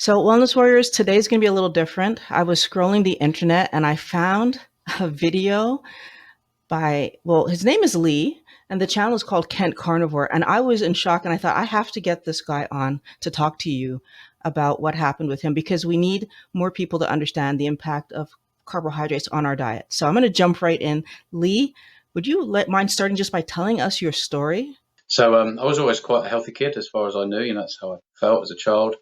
So, Wellness Warriors, today's going to be a little different. I was scrolling the internet and I found a video by, well, his name is Lee, and the channel is called Kent Carnivore. And I was in shock and I thought, I have to get this guy on to talk to you about what happened with him because we need more people to understand the impact of carbohydrates on our diet. So, I'm going to jump right in. Lee, would you mind starting just by telling us your story? So I was always quite a healthy kid as far as I knew. That's how I felt as a child.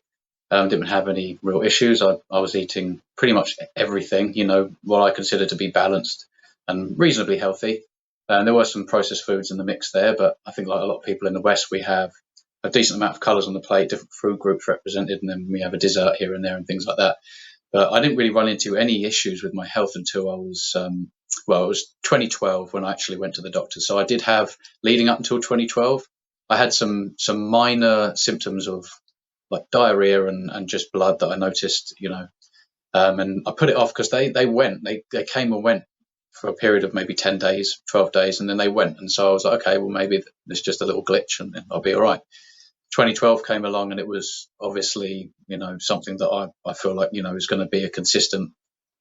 Didn't have any real issues. I was eating pretty much everything, what I consider to be balanced and reasonably healthy. And there were some processed foods in the mix there, but I think like a lot of people in the West, we have a decent amount of colours on the plate, different food groups represented, and then we have a dessert here and there and things like that. But I didn't really run into any issues with my health until it was 2012 when I actually went to the doctor. So I did have, leading up until 2012, I had some minor symptoms of like diarrhea and just blood that I noticed, and I put it off because they came and went for a period of maybe 10 days, 12 days, and then they went. And so I was like, okay, well, maybe it's just a little glitch and I'll be all right. 2012 came along and it was obviously, something that I feel like, is going to be a consistent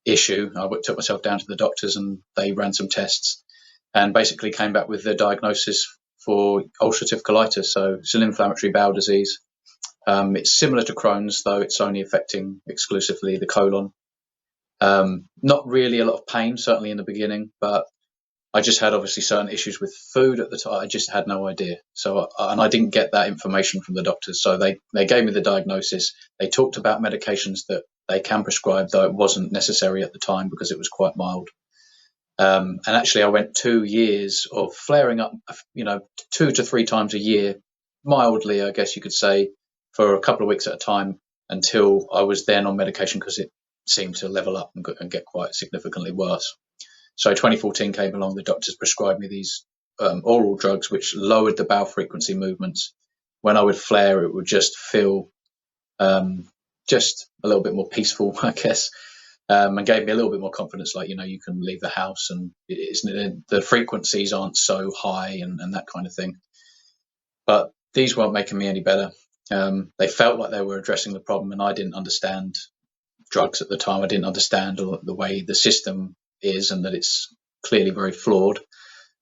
issue. I took myself down to the doctors and they ran some tests and basically came back with the diagnosis for ulcerative colitis. So it's an inflammatory bowel disease. It's similar to Crohn's, though it's only affecting exclusively the colon. Not really a lot of pain, certainly in the beginning, but I just had obviously certain issues with food at the time. I just had no idea. And I didn't get that information from the doctors. So they gave me the diagnosis. They talked about medications that they can prescribe, though it wasn't necessary at the time because it was quite mild. And actually, I went 2 years of flaring up, 2 to 3 times a year, mildly, I guess you could say, for a couple of weeks at a time until I was then on medication because it seemed to level up and get quite significantly worse. So 2014 came along, the doctors prescribed me these oral drugs which lowered the bowel frequency movements. When I would flare, it would just feel just a little bit more peaceful, I guess, and gave me a little bit more confidence, like, you can leave the house and the frequencies aren't so high and that kind of thing. But these weren't making me any better. They felt like they were addressing the problem, and I didn't understand drugs at the time. I didn't understand the way the system is and that it's clearly very flawed,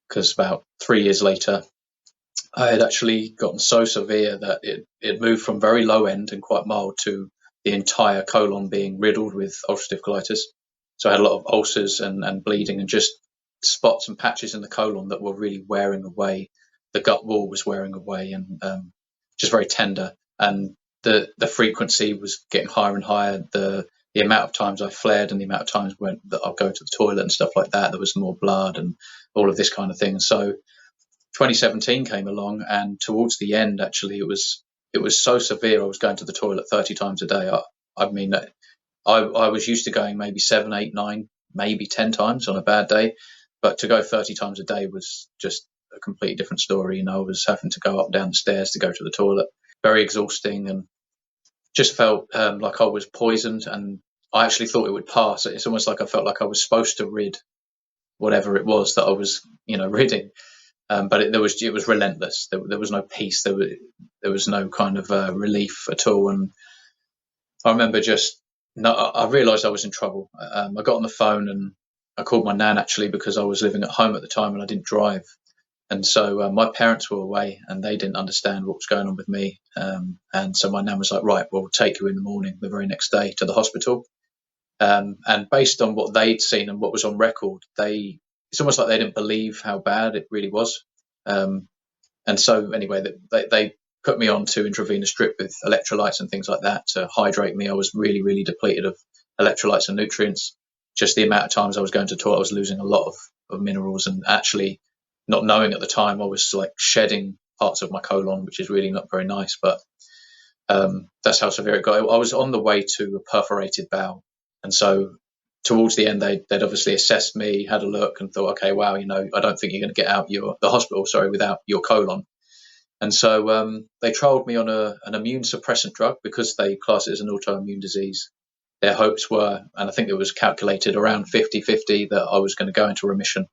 because about 3 years later, I had actually gotten so severe that it moved from very low end and quite mild to the entire colon being riddled with ulcerative colitis. So I had a lot of ulcers and bleeding and just spots and patches in the colon that were really wearing away. The gut wall was wearing away and just very tender. And the frequency was getting higher and higher. The amount of times I flared and the amount of times that I'll go to the toilet and stuff like that, there was more blood and all of this kind of thing. So 2017 came along, and towards the end, actually, it was so severe. I was going to the toilet 30 times a day. I mean, I was used to going maybe 7, 8, 9, maybe 10 times on a bad day, but to go 30 times a day was just a completely different story. I was having to go up and down the stairs to go to the toilet. Very exhausting, and just felt like I was poisoned. And I actually thought it would pass. It's almost like I felt like I was supposed to rid whatever it was that I was, ridding. But it was relentless. There was no peace. There was no kind of relief at all. And I remember I realised I was in trouble. I got on the phone and I called my nan, actually, because I was living at home at the time and I didn't drive. And so my parents were away and they didn't understand what was going on with me. And so my nan was like, right, we'll take you in the morning, the very next day, to the hospital. And based on what they'd seen and what was on record, it's almost like they didn't believe how bad it really was. And so anyway, they put me on to intravenous drip with electrolytes and things like that to hydrate me. I was really, really depleted of electrolytes and nutrients. Just the amount of times I was going to the toilet, I was losing a lot of minerals, and actually not knowing at the time, I was like shedding parts of my colon, which is really not very nice. But that's how severe it got. I was on the way to a perforated bowel. And so towards the end, they'd obviously assessed me, had a look, and thought, okay, wow, I don't think you're going to get out the hospital, without your colon. And so they trialled me on an immune suppressant drug because they class it as an autoimmune disease. Their hopes were, and I think it was calculated around 50-50, that I was going to go into remission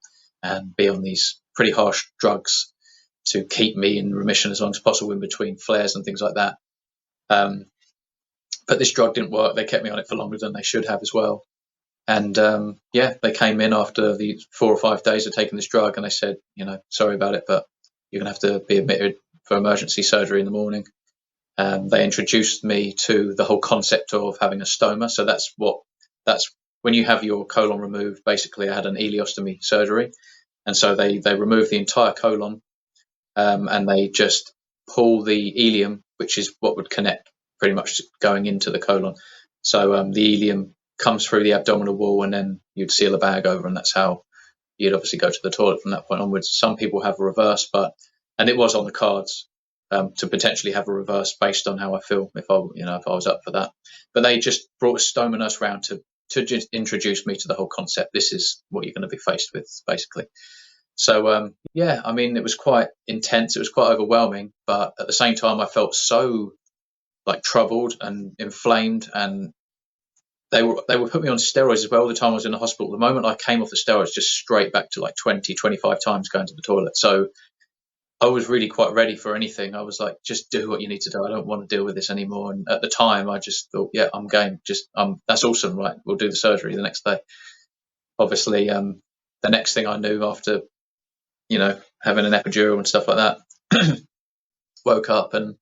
and be on these pretty harsh drugs to keep me in remission as long as possible in between flares and things like that. But But this drug didn't work. They kept me on it for longer than they should have as well. And yeah, they came in after the 4 or 5 days of taking this drug, and they said, sorry about it, but you're going to have to be admitted for emergency surgery in the morning. They introduced me to the whole concept of having a stoma. So that's when you have your colon removed. Basically, I had an ileostomy surgery, and so they remove the entire colon, and they just pull the ileum, which is what would connect pretty much going into the colon. So the ileum comes through the abdominal wall, and then you'd seal a bag over, and that's how you'd obviously go to the toilet from that point onwards. Some people have a reverse, and it was on the cards to potentially have a reverse based on how I feel if I was up for that. But they just brought a stoma nurse round to just introduce me to the whole concept. This is what you're going to be faced with, basically. So yeah, I mean, it was quite intense. It was quite overwhelming, but at the same time, I felt so like troubled and inflamed, and they were putting me on steroids as well the time I was in the hospital. The moment I came off the steroids, just straight back to like 20, 25 times going to the toilet. So I was really quite ready for anything. I was like, just do what you need to do. I don't want to deal with this anymore. And at the time, I just thought, yeah, I'm game. Just that's awesome, right? We'll do the surgery the next day. Obviously, the next thing I knew after having an epidural and stuff like that, woke up and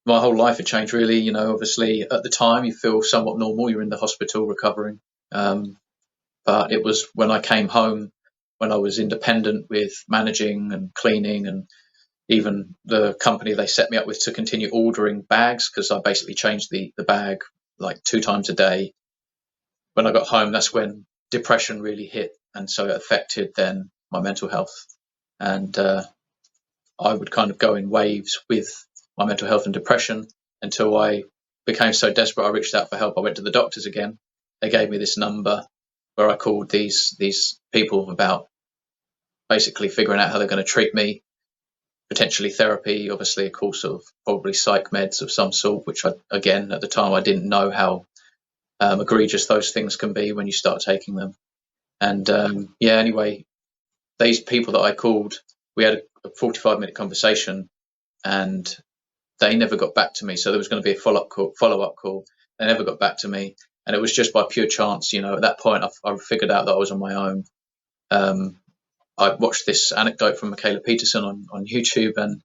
my whole life had changed really. Obviously at the time you feel somewhat normal. You're in the hospital recovering. But it was when I came home, when I was independent with managing and cleaning, and even the company they set me up with to continue ordering bags, because I basically changed the bag like 2 times a day. When I got home, that's when depression really hit. And so it affected then my mental health. And I would kind of go in waves with my mental health and depression until I became so desperate I reached out for help. I went to the doctors again. They gave me this number where I called these people about basically figuring out how they're going to treat me, potentially therapy, obviously a course of probably psych meds of some sort, which again, at the time I didn't know how egregious those things can be when you start taking them. And yeah, anyway, these people that I called, we had a 45-minute conversation, and they never got back to me. So there was going to be a follow-up call. They never got back to me. And it was just by pure chance. At that point, I figured out that I was on my own. I watched this anecdote from Michaela Peterson on YouTube, and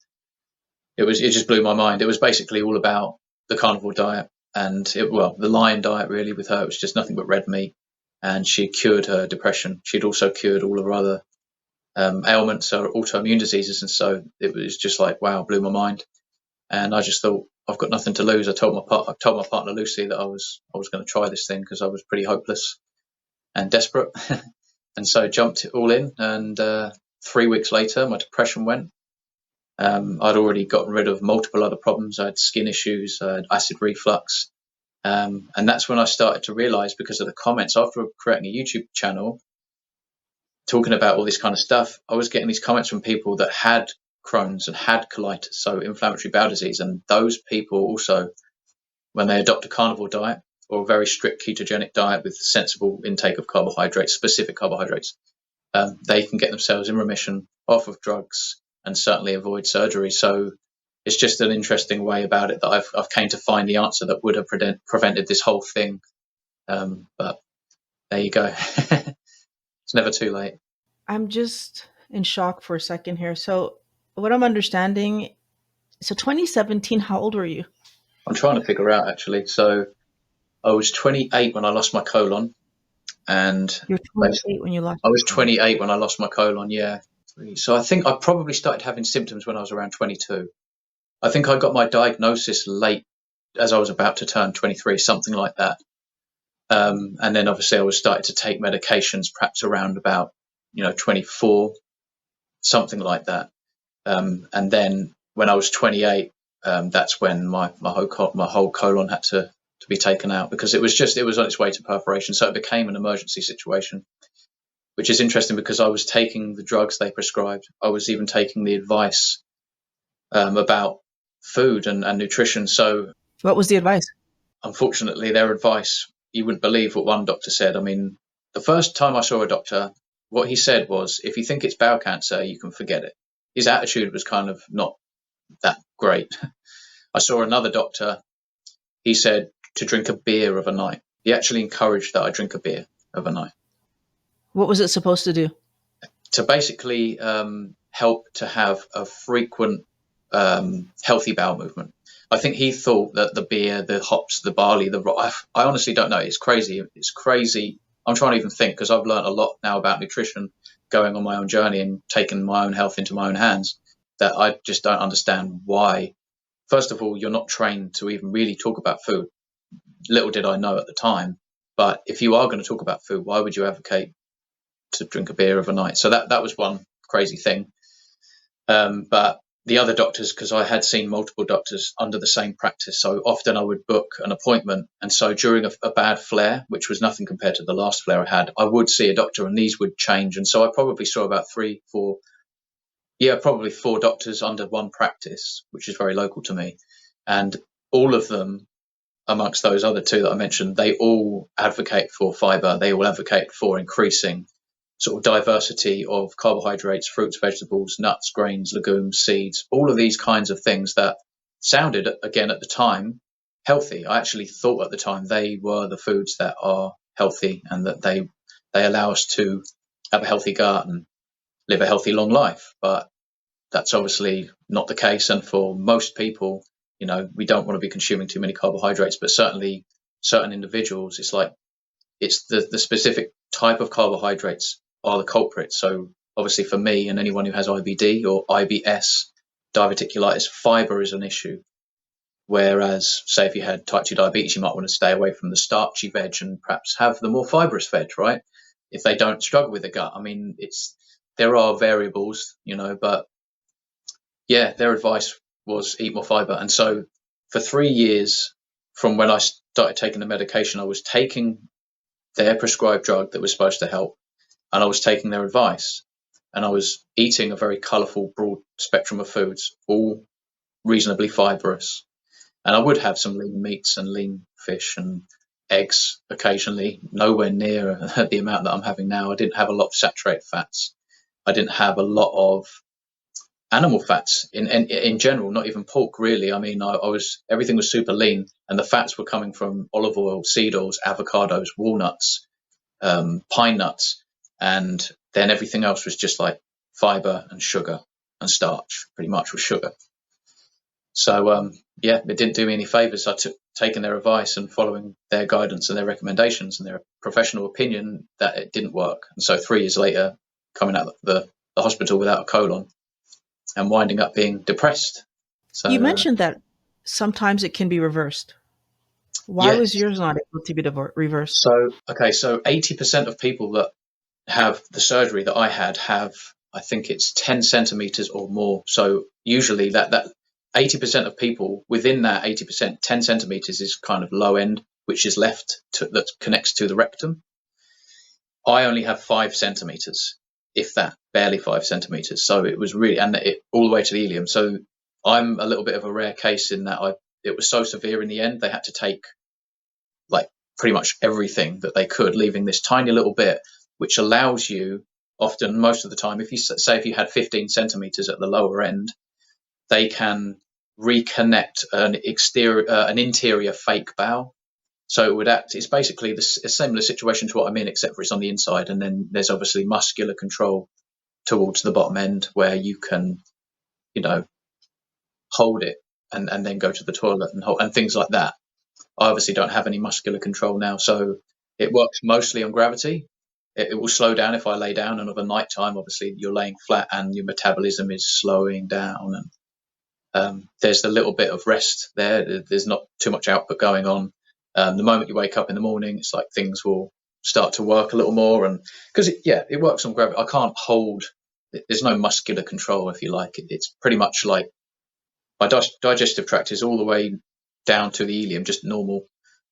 it just blew my mind. It was basically all about the carnivore diet and the lion diet really. With her, it was just nothing but red meat, and she cured her depression. She'd also cured all of her other ailments or autoimmune diseases, and so it was just like, wow, blew my mind. And I just thought, I've got nothing to lose. I told my partner Lucy that I was going to try this thing because I was pretty hopeless and desperate, and so jumped all in. And 3 weeks later, my depression went. I'd already gotten rid of multiple other problems. I had skin issues, I had acid reflux, and that's when I started to realise, because of the comments after creating a YouTube channel talking about all this kind of stuff, I was getting these comments from people that had Crohn's and had colitis, so inflammatory bowel disease. And those people also, when they adopt a carnivore diet or a very strict ketogenic diet with sensible intake of carbohydrates, specific carbohydrates, they can get themselves in remission, off of drugs, and certainly avoid surgery. So it's just an interesting way about it that I've came to find the answer that would have prevented this whole thing. But there you go. It's never too late. I'm just in shock for a second here. So, what I'm understanding, so 2017, how old were you? I'm trying to figure out actually. So I was 28 when I lost my colon, and You're 28 when you lost I your was colon. 28 when I lost my colon. Yeah. So I think I probably started having symptoms when I was around 22. I think I got my diagnosis late, as I was about to turn 23, something like that. And then obviously I was starting to take medications perhaps around about 24, something like that. And then when I was 28, that's when my whole colon had to be taken out, because it was on its way to perforation. So it became an emergency situation, which is interesting because I was taking the drugs they prescribed. I was even taking the advice about food and nutrition. So What was the advice? unfortunately, their advice, you wouldn't believe what one doctor said. I mean, the first time I saw a doctor, what he said was, if you think it's bowel cancer, you can forget it. His attitude was kind of not that great. I saw another doctor he said to drink a beer of a night. He actually encouraged that I drink a beer of a night What was it supposed to do? to basically help to have a frequent, healthy bowel movement. I think he thought that the beer, the hops, the barley, I honestly don't know. It's crazy. It's crazy. I'm trying to even think because I've learned a lot now about nutrition, going on my own journey and taking my own health into my own hands, that I just don't understand why. First of all, you're not trained to even really talk about food. Little did I know at the time. But if you are going to talk about food, why would you advocate to drink a beer of a night? So that was one crazy thing. But the other doctors, because I had seen multiple doctors under the same practice, so often I would book an appointment. And so during a bad flare, which was nothing compared to the last flare I had, I would see a doctor and these would change. And so I probably saw about probably four doctors under one practice, which is very local to me. And all of them, amongst those other two that I mentioned, they all advocate for fiber. They all advocate for increasing sort of diversity of carbohydrates, fruits, vegetables, nuts, grains, legumes, seeds, all of these kinds of things that sounded, again, at the time, healthy. I actually thought at the time they were the foods that are healthy and that they allow us to have a healthy gut and live a healthy long life. But that's obviously not the case. And for most people, we don't want to be consuming too many carbohydrates, but certainly certain individuals, it's the specific type of carbohydrates are the culprits. So obviously for me and anyone who has IBD or IBS, diverticulitis, fiber is an issue. Whereas, say, if you had type 2 diabetes, you might want to stay away from the starchy veg and perhaps have the more fibrous veg, right? If they don't struggle with the gut. I mean, there are variables, but yeah, their advice was eat more fiber. And so for 3 years from when I started taking the medication, I was taking their prescribed drug that was supposed to help, and I was taking their advice, and I was eating a very colourful, broad spectrum of foods, all reasonably fibrous. And I would have some lean meats and lean fish and eggs occasionally, nowhere near the amount that I'm having now. I didn't have a lot of saturated fats. I didn't have a lot of animal fats in general, not even pork really. I mean, everything was super lean, and the fats were coming from olive oil, seed oils, avocados, walnuts, pine nuts, and then everything else was just like fiber and sugar and starch, pretty much with sugar. So yeah, it didn't do me any favors. I took taking their advice and following their guidance and their recommendations and their professional opinion that it didn't work. And so 3 years later, coming out of the hospital without a colon and winding up being depressed. You So mentioned that sometimes it can be reversed. Why yeah, was yours not able to be reversed? so 80% of people that have the surgery that I had have, I think it's 10 centimeters or more. So usually that 80% of people within that 80%, 10 centimeters is kind of low end, which is left that connects to the rectum. I only have 5 centimeters, if that, barely 5 centimeters. So it was really, and it all the way to the ileum. So I'm a little bit of a rare case in that it was so severe in the end, they had to take like pretty much everything that they could, leaving this tiny little bit, which allows you often, most of the time, if you had 15 centimeters at the lower end, they can reconnect an interior fake bowel. So it would act, it's basically a similar situation to what I'm in, except for it's on the inside. And then there's obviously muscular control towards the bottom end where you can, you know, hold it and then go to the toilet and things like that. I obviously don't have any muscular control now, so it works mostly on gravity. It will slow down if I lay down, and over night time, obviously, you're laying flat and your metabolism is slowing down. And there's the little bit of rest there. There's not too much output going on. The moment you wake up in the morning, it's like things will start to work a little more. And because it works on gravity. I can't hold. There's no muscular control, if you like. It's pretty much like my digestive tract is all the way down to the ileum, just normal.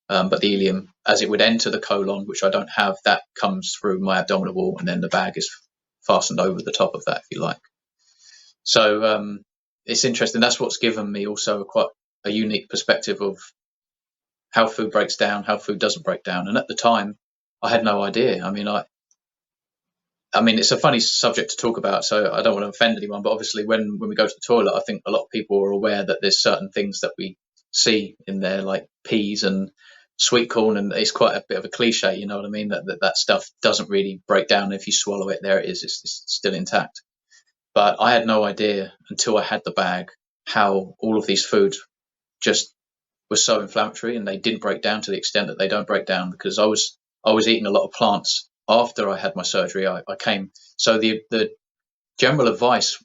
But the ileum, as it would enter the colon, which I don't have, that comes through my abdominal wall, and then the bag is fastened over the top of that, if you like. So it's interesting. That's what's given me also quite a unique perspective of how food breaks down, how food doesn't break down. And at the time, I had no idea. I mean, it's a funny subject to talk about, so I don't want to offend anyone. But obviously, when we go to the toilet, I think a lot of people are aware that there's certain things that we C in there, like peas and sweet corn, and it's quite a bit of a cliche, you know what I mean? That stuff doesn't really break down. If you swallow it, there it is. It's still intact. But I had no idea until I had the bag how all of these foods just were so inflammatory, and they didn't break down to the extent that they don't break down, because I was eating a lot of plants after I had my surgery. I came so the general advice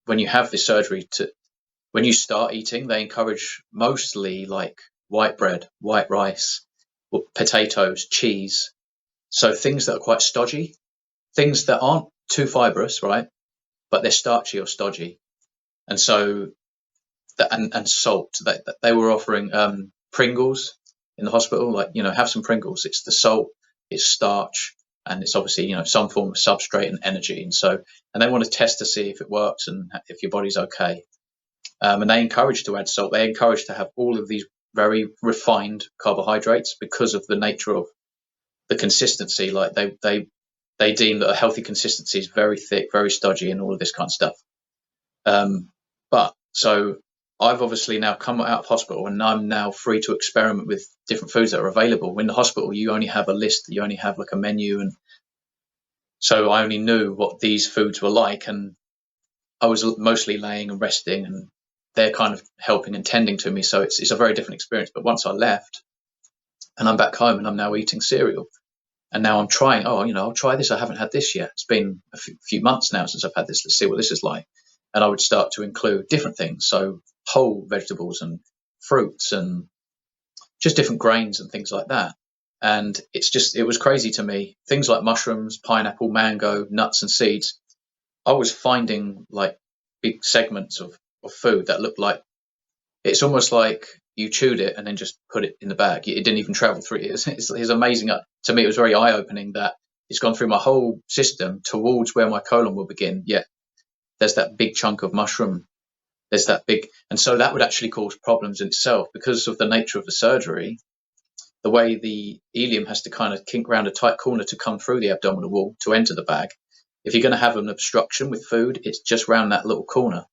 when you have this surgery, to when you start eating, they encourage mostly like white bread, white rice, potatoes, cheese. So things that are quite stodgy, things that aren't too fibrous, right? But they're starchy or stodgy. And so, and salt, that they were offering Pringles in the hospital, like, have some Pringles. It's the salt, it's starch, and it's obviously, some form of substrate and energy. And they want to test to see if it works and if your body's okay. And they encourage to add salt. They encourage to have all of these very refined carbohydrates because of the nature of the consistency. Like they deem that a healthy consistency is very thick, very stodgy, and all of this kind of stuff. But so I've obviously now come out of hospital, and I'm now free to experiment with different foods that are available. In the hospital, you only have a list, you only have like a menu, and so I only knew what these foods were like, and I was mostly laying and resting, and they're kind of helping and tending to me. So it's a very different experience. But once I left and I'm back home and I'm now eating cereal, and now I'm trying, I'll try this. I haven't had this yet. It's been a few months now since I've had this. Let's see what this is like. And I would start to include different things. So whole vegetables and fruits and just different grains and things like that. And it was crazy to me. Things like mushrooms, pineapple, mango, nuts and seeds. I was finding like big segments of food that looked like, it's almost like you chewed it and then just put it in the bag. It didn't even travel through it. It's amazing. To me, it was very eye opening that it's gone through my whole system towards where my colon will begin. Yet there's that big chunk of mushroom. There's that big, and so that would actually cause problems in itself because of the nature of the surgery. The way the ileum has to kind of kink round a tight corner to come through the abdominal wall to enter the bag. If you're going to have an obstruction with food, it's just round that little corner.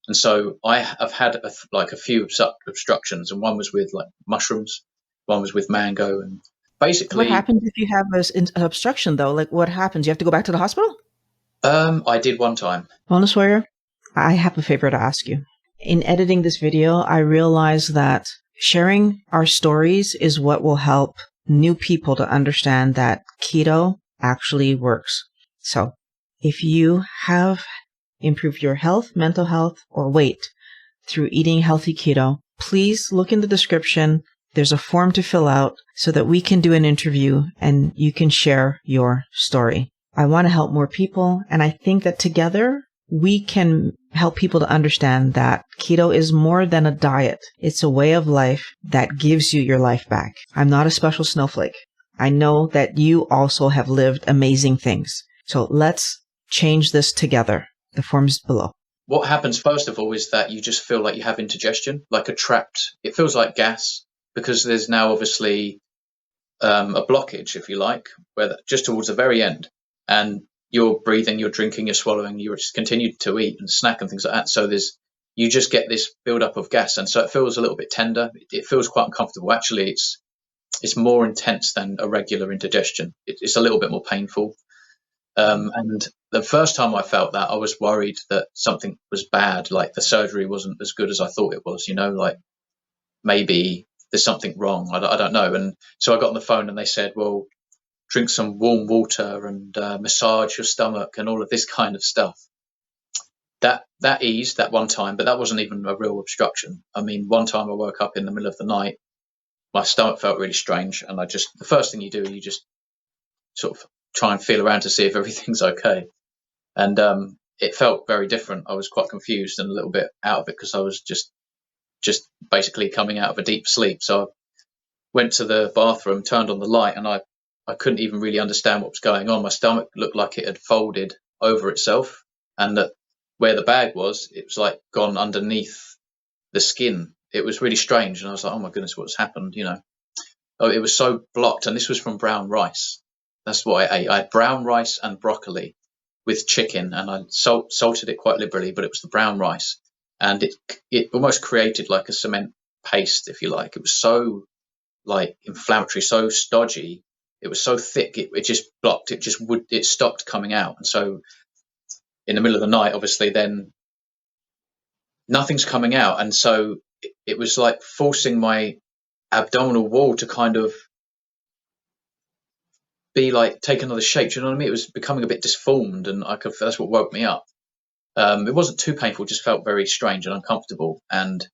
And so I have had a few obstructions, and one was with like mushrooms, one was with mango, and What basically, happens if you have an obstruction, though? Like, what happens? You have to go back to the hospital? I did one time. Wellness Warrior, I have a favor to ask you. In editing this video, I realized that sharing our stories is what will help new people to understand that keto actually works. So if you have improved your health, mental health, or weight through eating healthy keto, please look in the description. There's a form to fill out so that we can do an interview and you can share your story. I want to help more people, and I think that together we can help people to understand that keto is more than a diet. It's a way of life that gives you your life back. I'm not a special snowflake. I know that you also have lived amazing things. So let's change this together. The form's below. What happens first of all is that you just feel like you have indigestion, like it feels like gas, because there's now obviously a blockage, if you like, just towards the very end, and you're breathing, you're drinking, you're swallowing, you're just continue to eat and snack and things like that. So you just get this build-up of gas, and so it feels a little bit tender. It feels quite uncomfortable. Actually, it's more intense than a regular indigestion. It's a little bit more painful. And the first time I felt that, I was worried that something was bad, like the surgery wasn't as good as I thought it was, like maybe there's something wrong. I don't know. And so I got on the phone and they said, well, drink some warm water and massage your stomach and all of this kind of stuff. That eased that one time, but that wasn't even a real obstruction. I mean, one time I woke up in the middle of the night, my stomach felt really strange, and the first thing you do, you just sort of try and feel around to see if everything's okay. And it felt very different. I was quite confused and a little bit out of it because I was just basically coming out of a deep sleep. So I went to the bathroom, turned on the light, and I couldn't even really understand what was going on. My stomach looked like it had folded over itself, and that where the bag was, it was like gone underneath the skin. It was really strange, and I was like, oh my goodness, what's happened? Oh, it was so blocked. And this was from brown rice. That's what I ate. I had brown rice and broccoli with chicken, and I salted it quite liberally, but it was the brown rice, and it almost created like a cement paste, if you like. It was so like inflammatory, so stodgy. It was so thick, it just blocked. It stopped coming out. And so in the middle of the night, obviously, then nothing's coming out. And so it was like forcing my abdominal wall to kind of be like take another shape. Do you know what I mean? It was becoming a bit disformed, and that's what woke me up. It wasn't too painful, just felt very strange and uncomfortable. And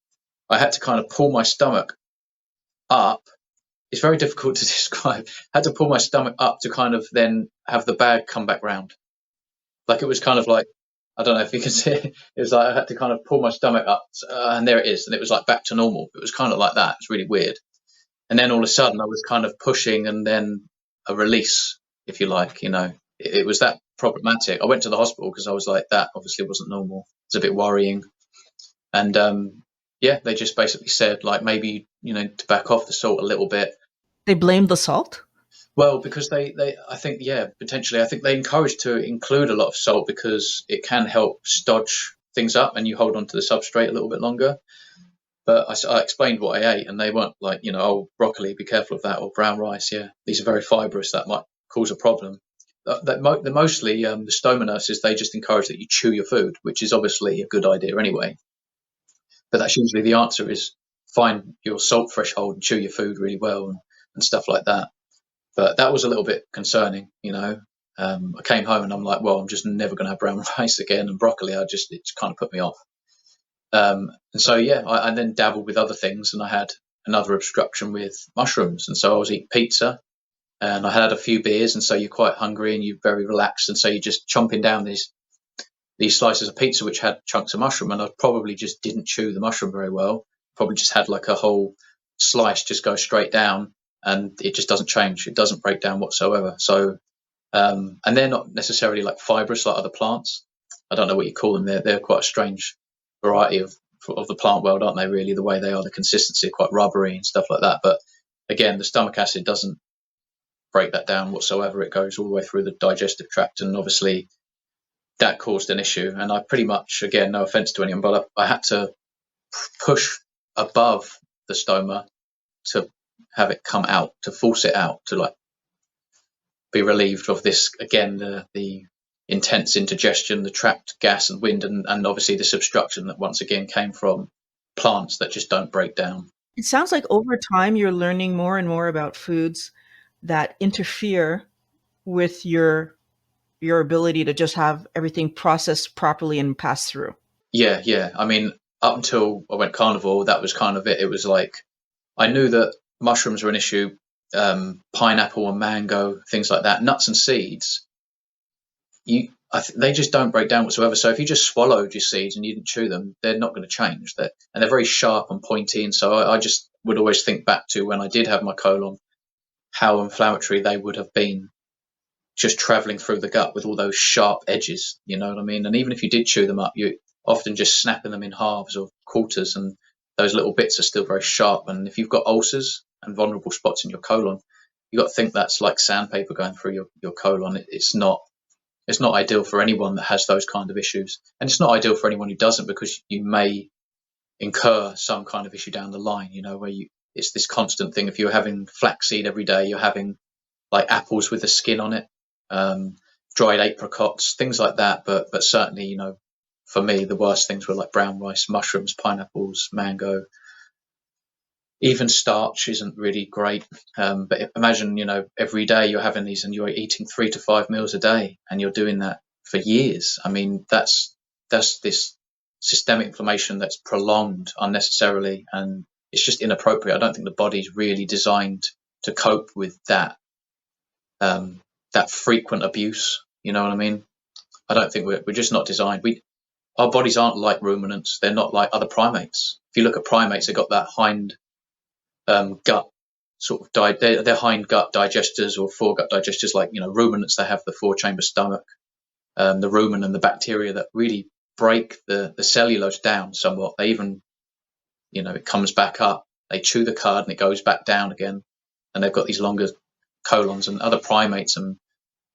I had to kind of pull my stomach up. It's very difficult to describe. I had to pull my stomach up to kind of then have the bag come back round. Like it was kind of like, I don't know if you can see it. It was like I had to kind of pull my stomach up, and there it is. And it was like back to normal. It was kind of like that. It's really weird. And then all of a sudden I was kind of pushing and then a release, if you like, it was that problematic. I went to the hospital because I was like, that obviously wasn't normal. It's a bit worrying. And yeah, they just basically said like maybe, to back off the salt a little bit. They blamed the salt? Well, because I think, yeah, potentially, I think they encourage to include a lot of salt because it can help stodge things up and you hold on to the substrate a little bit longer. But I explained what I ate, and they weren't like, oh, broccoli, be careful of that, or brown rice. Yeah, these are very fibrous. That might cause a problem. Mostly the stoma nurses, they just encourage that you chew your food, which is obviously a good idea anyway. But that's usually the answer is find your salt threshold and chew your food really well and stuff like that. But that was a little bit concerning. I came home and I'm like, well, I'm just never going to have brown rice again, and broccoli. It's kind of put me off. And so, yeah, I then dabbled with other things, and I had another obstruction with mushrooms. And so I was eating pizza, and I had a few beers, and so you're quite hungry and you're very relaxed, and so you're just chomping down these slices of pizza which had chunks of mushroom, and I probably just didn't chew the mushroom very well. Probably just had like a whole slice just go straight down, and it just doesn't change. It doesn't break down whatsoever. So, and they're not necessarily like fibrous like other plants. I don't know what you call them. They're quite a strange variety of the plant world, aren't they? Really, the way they are, the consistency, quite rubbery and stuff like that. But again, the stomach acid doesn't break that down whatsoever. It goes all the way through the digestive tract, and obviously that caused an issue. And I pretty much, again, no offense to anyone, but I had to push above the stoma to have it come out, to force it out, to like be relieved of this again, the intense indigestion, the trapped gas and wind, and obviously this obstruction that once again came from plants that just don't break down. It sounds like over time you're learning more and more about foods that interfere with your ability to just have everything processed properly and pass through. Yeah, yeah. I mean, up until I went carnivore, that was kind of it. It was like I knew that mushrooms were an issue, pineapple and mango, things like that, nuts and seeds. They just don't break down whatsoever. So if you just swallowed your seeds and you didn't chew them, they're not going to change. And they're very sharp and pointy. And so I just would always think back to when I did have my colon, how inflammatory they would have been just traveling through the gut with all those sharp edges. You know what I mean? And even if you did chew them up, you often just snapping them in halves or quarters, and those little bits are still very sharp. And if you've got ulcers and vulnerable spots in your colon, you got to think that's like sandpaper going through your colon. It's not ideal for anyone that has those kind of issues, and it's not ideal for anyone who doesn't, because you may incur some kind of issue down the line. Where it's this constant thing. If you're having flaxseed every day, you're having like apples with the skin on it, dried apricots, things like that. But certainly, for me, the worst things were like brown rice, mushrooms, pineapples, mango. Even starch isn't really great. But imagine, every day you're having these and you're eating 3 to 5 meals a day, and you're doing that for years. I mean, that's this systemic inflammation that's prolonged unnecessarily, and it's just inappropriate. I don't think the body's really designed to cope with that frequent abuse. You know what I mean? I don't think we're just not designed. Our bodies aren't like ruminants. They're not like other primates. If you look at primates, they've got that hind gut sort of they're hind gut digesters or foregut digesters. Like ruminants, they have the 4-chamber stomach, the rumen and the bacteria that really break the cellulose down somewhat. They even it comes back up. They chew the cud and it goes back down again, and they've got these longer colons. And other primates and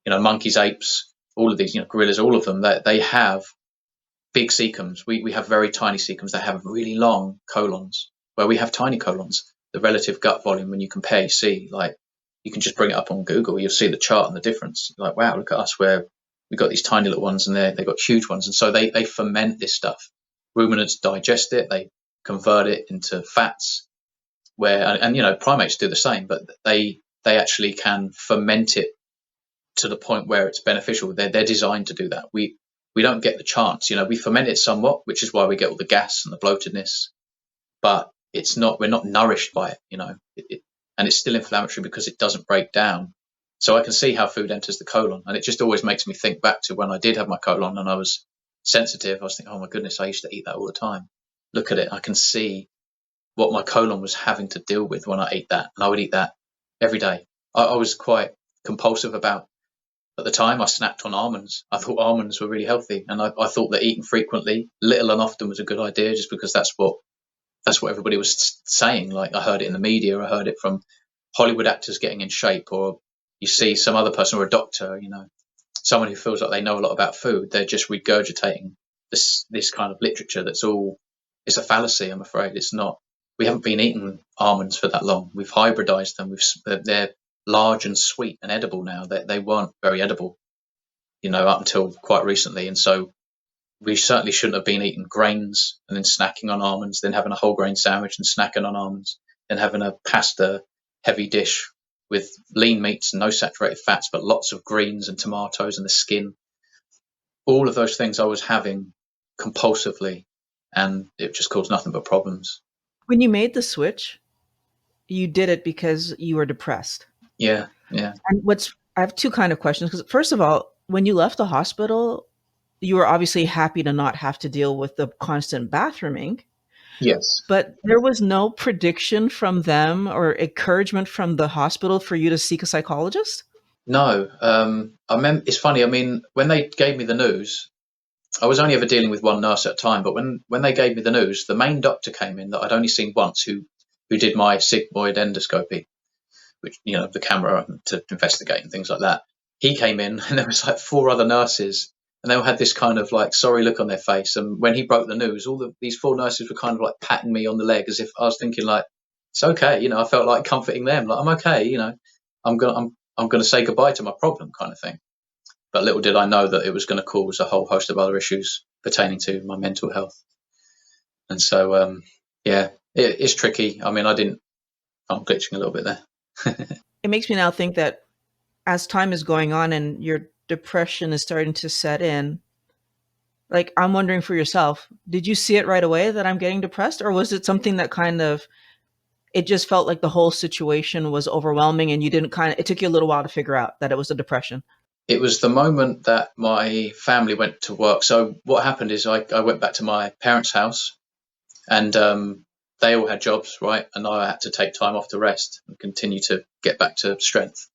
monkeys, apes, all of these gorillas, all of them, they have big cecums. We have very tiny cecums. They have really long colons. where we have tiny colons. The relative gut volume, when you compare, you see, like, you can just bring it up on Google, you'll see the chart and the difference. You're like, wow, look at us, where we've got these tiny little ones and they've got huge ones. And so they ferment this stuff. Ruminants digest it, they convert it into fats, and primates do the same, but they actually can ferment it to the point where it's beneficial. They're designed to do that. We don't get the chance. We ferment it somewhat, which is why we get all the gas and the bloatedness, but it's not. We're not nourished by it. And it's still inflammatory because it doesn't break down. So I can see how food enters the colon, and it just always makes me think back to when I did have my colon and I was sensitive. I was thinking, oh my goodness, I used to eat that all the time. Look at it. I can see what my colon was having to deal with when I ate that, and I would eat that every day. I was quite compulsive about. At the time, I snacked on almonds. I thought almonds were really healthy, and I thought that eating frequently, little and often, was a good idea, just because that's what everybody was saying. Like, I heard it in the media, I heard it from Hollywood actors getting in shape, or you see some other person or a doctor, someone who feels like they know a lot about food. They're just regurgitating this kind of literature it's a fallacy. I'm afraid it's not. We haven't been eating almonds for that long. We've hybridized them. They're large and sweet and edible now. They weren't very edible, up until quite recently. And so we certainly shouldn't have been eating grains and then snacking on almonds, then having a whole grain sandwich and snacking on almonds, then having a pasta heavy dish with lean meats and no saturated fats, but lots of greens and tomatoes and the skin. All of those things I was having compulsively, and it just caused nothing but problems. When you made the switch, you did it because you were depressed. Yeah, yeah. And I have two kind of questions, because first of all, when you left the hospital, you were obviously happy to not have to deal with the constant bathrooming, Yes. but there was no prediction from them or encouragement from the hospital for you to seek a psychologist? No. It's funny. I mean, when they gave me the news, I was only ever dealing with one nurse at a time, but when they gave me the news, the main doctor came in that I'd only seen once, who did my sigmoid endoscopy, which, the camera to investigate and things like that. He came in, and there was like four other nurses, and they all had this kind of like sorry look on their face. And when he broke the news, these four nurses were kind of like patting me on the leg, as if I was thinking like, it's okay. I felt like comforting them, like, I'm okay. I'm gonna say goodbye to my problem, kind of thing. But little did I know that it was going to cause a whole host of other issues pertaining to my mental health. And so, yeah, it's tricky. I mean, I'm glitching a little bit there. It makes me now think that as time is going on and your depression is starting to set in, like, I'm wondering for yourself, did you see it right away that I'm getting depressed, or was it something that kind of, it just felt like the whole situation was overwhelming and you didn't it took you a little while to figure out that it was a depression? It was the moment that my family went to work. So what happened is I went back to my parents' house, and they all had jobs, right? And I had to take time off to rest and continue to get back to strength.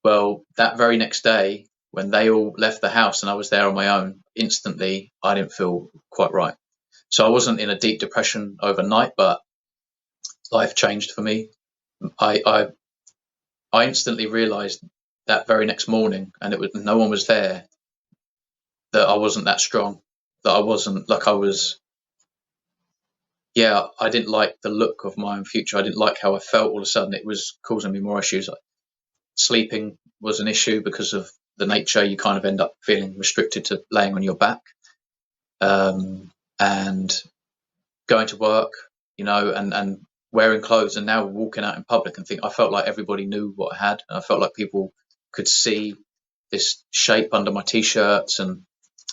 Well, that very next day, when they all left the house and I was there on my own, instantly I didn't feel quite right. So I wasn't in a deep depression overnight, but life changed for me. I I instantly realized that very next morning, and no one was there, that I wasn't that strong, that I wasn't like I was. Yeah, I didn't like the look of my own future. I didn't like how I felt. All of a sudden, it was causing me more issues. Like, sleeping was an issue because of the nature. You kind of end up feeling restricted to laying on your back, and going to work, and wearing clothes, and now walking out in public and think I felt like everybody knew what I had, and I felt like people could see this shape under my t-shirts, and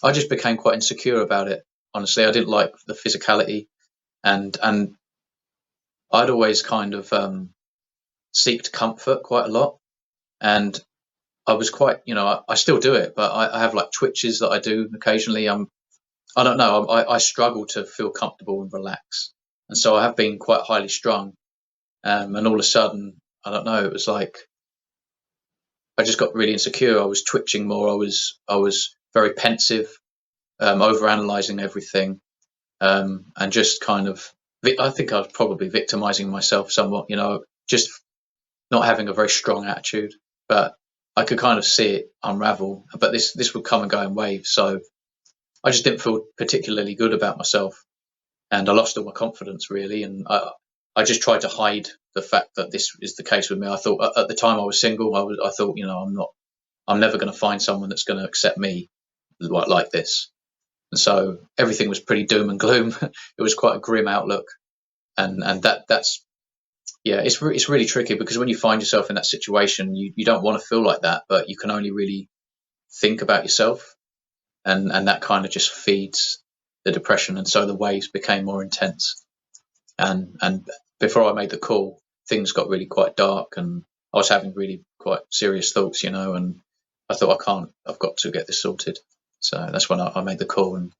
I just became quite insecure about it. Honestly, I didn't like the physicality, and I'd always kind of seeked comfort quite a lot, and I was quite, I still do it, but I have like twitches that I do occasionally. I don't know. I struggle to feel comfortable and relax, and so I have been quite highly strung. And all of a sudden, I don't know. It was like I just got really insecure. I was twitching more. I was very pensive, over analyzing everything, and just kind of. I think I was probably victimizing myself somewhat. Just not having a very strong attitude, but I could kind of see it unravel. But this would come and go in waves. So I just didn't feel particularly good about myself, and I lost all my confidence really. And I just tried to hide the fact that this is the case with me. I thought at the time I was single. I thought, I'm never going to find someone that's going to accept me like this. And so everything was pretty doom and gloom. It was quite a grim outlook, and that's yeah, it's really tricky because when you find yourself in that situation, you don't want to feel like that, but you can only really think about yourself, and that kind of just feeds the depression, and so the waves became more intense. And before I made the call, things got really quite dark, and I was having really quite serious thoughts, and I thought I've got to get this sorted. So that's when I made the call and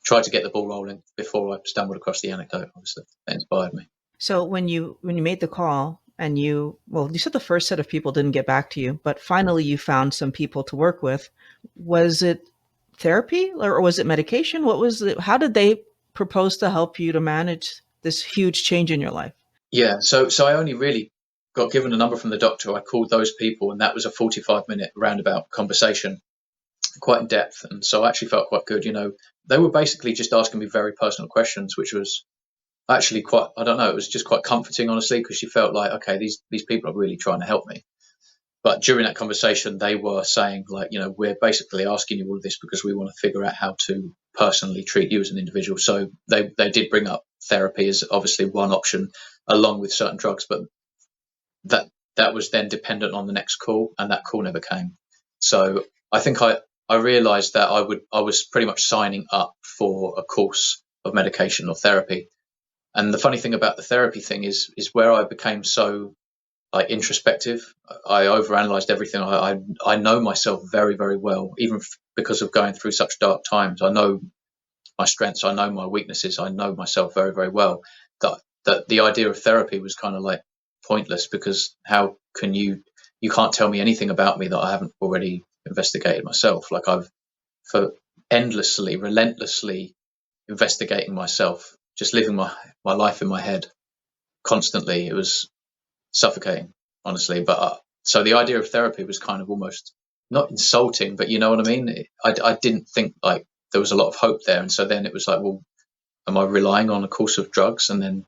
tried to get the ball rolling before I stumbled across the anecdote. Obviously, that inspired me. So when you made the call and you said the first set of people didn't get back to you, but finally you found some people to work with. Was it therapy or was it medication? What was it? How did they propose to help you to manage this huge change in your life? Yeah, so I only really got given a number from the doctor. I called those people, and that was a 45-minute roundabout conversation, quite in depth. And so I actually felt quite good. They were basically just asking me very personal questions, which was actually quite, I don't know, it was just quite comforting, honestly, because you felt like, okay, these people are really trying to help me. But during that conversation, they were saying, like, we're basically asking you all of this because we want to figure out how to personally treat you as an individual. So they did bring up therapy as obviously one option, along with certain drugs, but that was then dependent on the next call, and that call never came. So I think I realised that I was pretty much signing up for a course of medication or therapy. And the funny thing about the therapy thing is where I became so like introspective. I overanalyzed everything. I know myself very, very well, even because of going through such dark times. I know my strengths. I know my weaknesses. I know myself very, very well. That the idea of therapy was kind of like pointless, because how can you can't tell me anything about me that I haven't already investigated myself. Like I've for endlessly, relentlessly investigating myself, just living my life in my head constantly. It was suffocating, honestly. But so the idea of therapy was kind of almost not insulting, but you know what I mean. I didn't think like there was a lot of hope there, and so then it was like, well, am I relying on a course of drugs? And then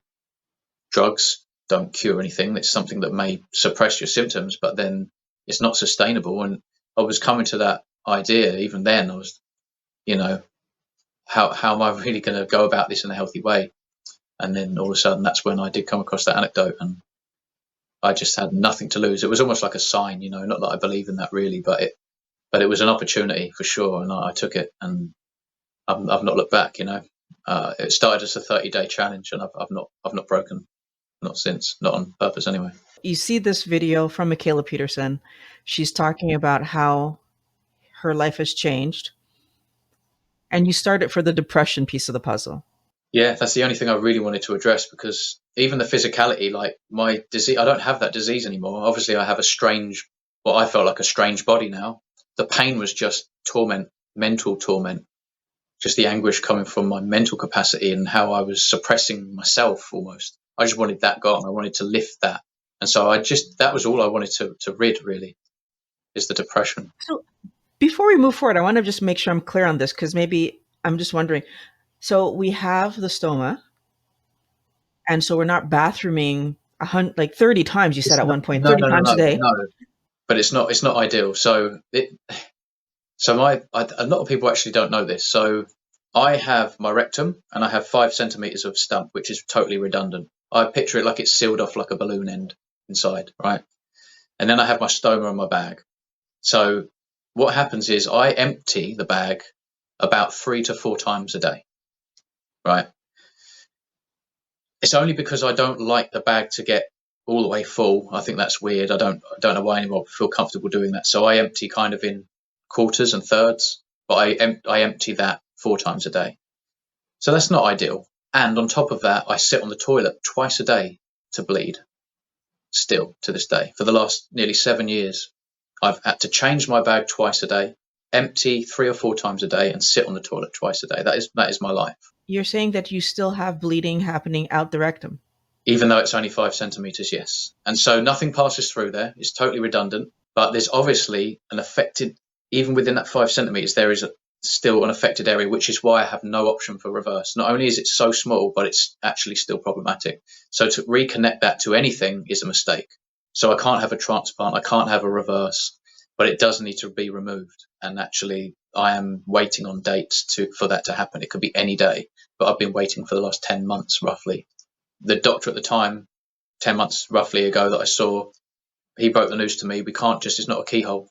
drugs don't cure anything. It's something that may suppress your symptoms, but then it's not sustainable. And I was coming to that idea even then. I was, you know, how am I really going to go about this in a healthy way? And then all of a sudden, that's when I did come across that anecdote, and I just had nothing to lose. It was almost like a sign, not that I believe in that really, but it was an opportunity for sure, and I took it, and I've not looked back. It started as a 30-day challenge, and I've not broken, not since, not on purpose anyway. You see this video from Michaela Peterson. She's talking about how her life has changed, and you started for the depression piece of the puzzle. Yeah, that's the only thing I really wanted to address, because even the physicality, like my disease, I don't have that disease anymore. Obviously, I have what I felt like a strange body now. The pain was just torment, mental torment, just the anguish coming from my mental capacity and how I was suppressing myself almost. I just wanted that gone. I wanted to lift that. And so that was all I wanted to rid, really, is the depression. So before we move forward, I want to just make sure I'm clear on this because maybe I'm just wondering. So we have the stoma, and so we're not bathrooming like 30 times. You said It's at not, one point, no, 30 no, no, times a no, day. no. But it's not ideal. So a lot of people actually don't know this. So I have my rectum, and I have 5 centimeters of stump, which is totally redundant. I picture it like it's sealed off like a balloon end inside, right? And then I have my stoma on my bag. So what happens is I empty the bag about 3 to 4 times a day, right? It's only because I don't like the bag to get all the way full. I think that's weird. I don't know why anyone would feel comfortable doing that. So I empty kind of in quarters and thirds, but I empty that 4 times a day. So that's not ideal. And on top of that, I sit on the toilet twice a day to bleed. Still to this day, for the last nearly 7 years, I've had to change my bag twice a day, empty 3 or 4 times a day, and sit on the toilet twice a day. That is my life. You're saying that you still have bleeding happening out the rectum. Even though it's only 5 centimeters, yes. And so nothing passes through there. It's totally redundant. But there's obviously an affected, even within that 5 centimeters, there is still an affected area, which is why I have no option for reverse. Not only is it so small, but it's actually still problematic. So to reconnect that to anything is a mistake. So I can't have a transplant, I can't have a reverse, but it does need to be removed. And actually, I am waiting on dates for that to happen. It could be any day, but I've been waiting for the last 10 months roughly. The doctor at the time, 10 months roughly ago that I saw, he broke the news to me. We can't just, it's not a keyhole.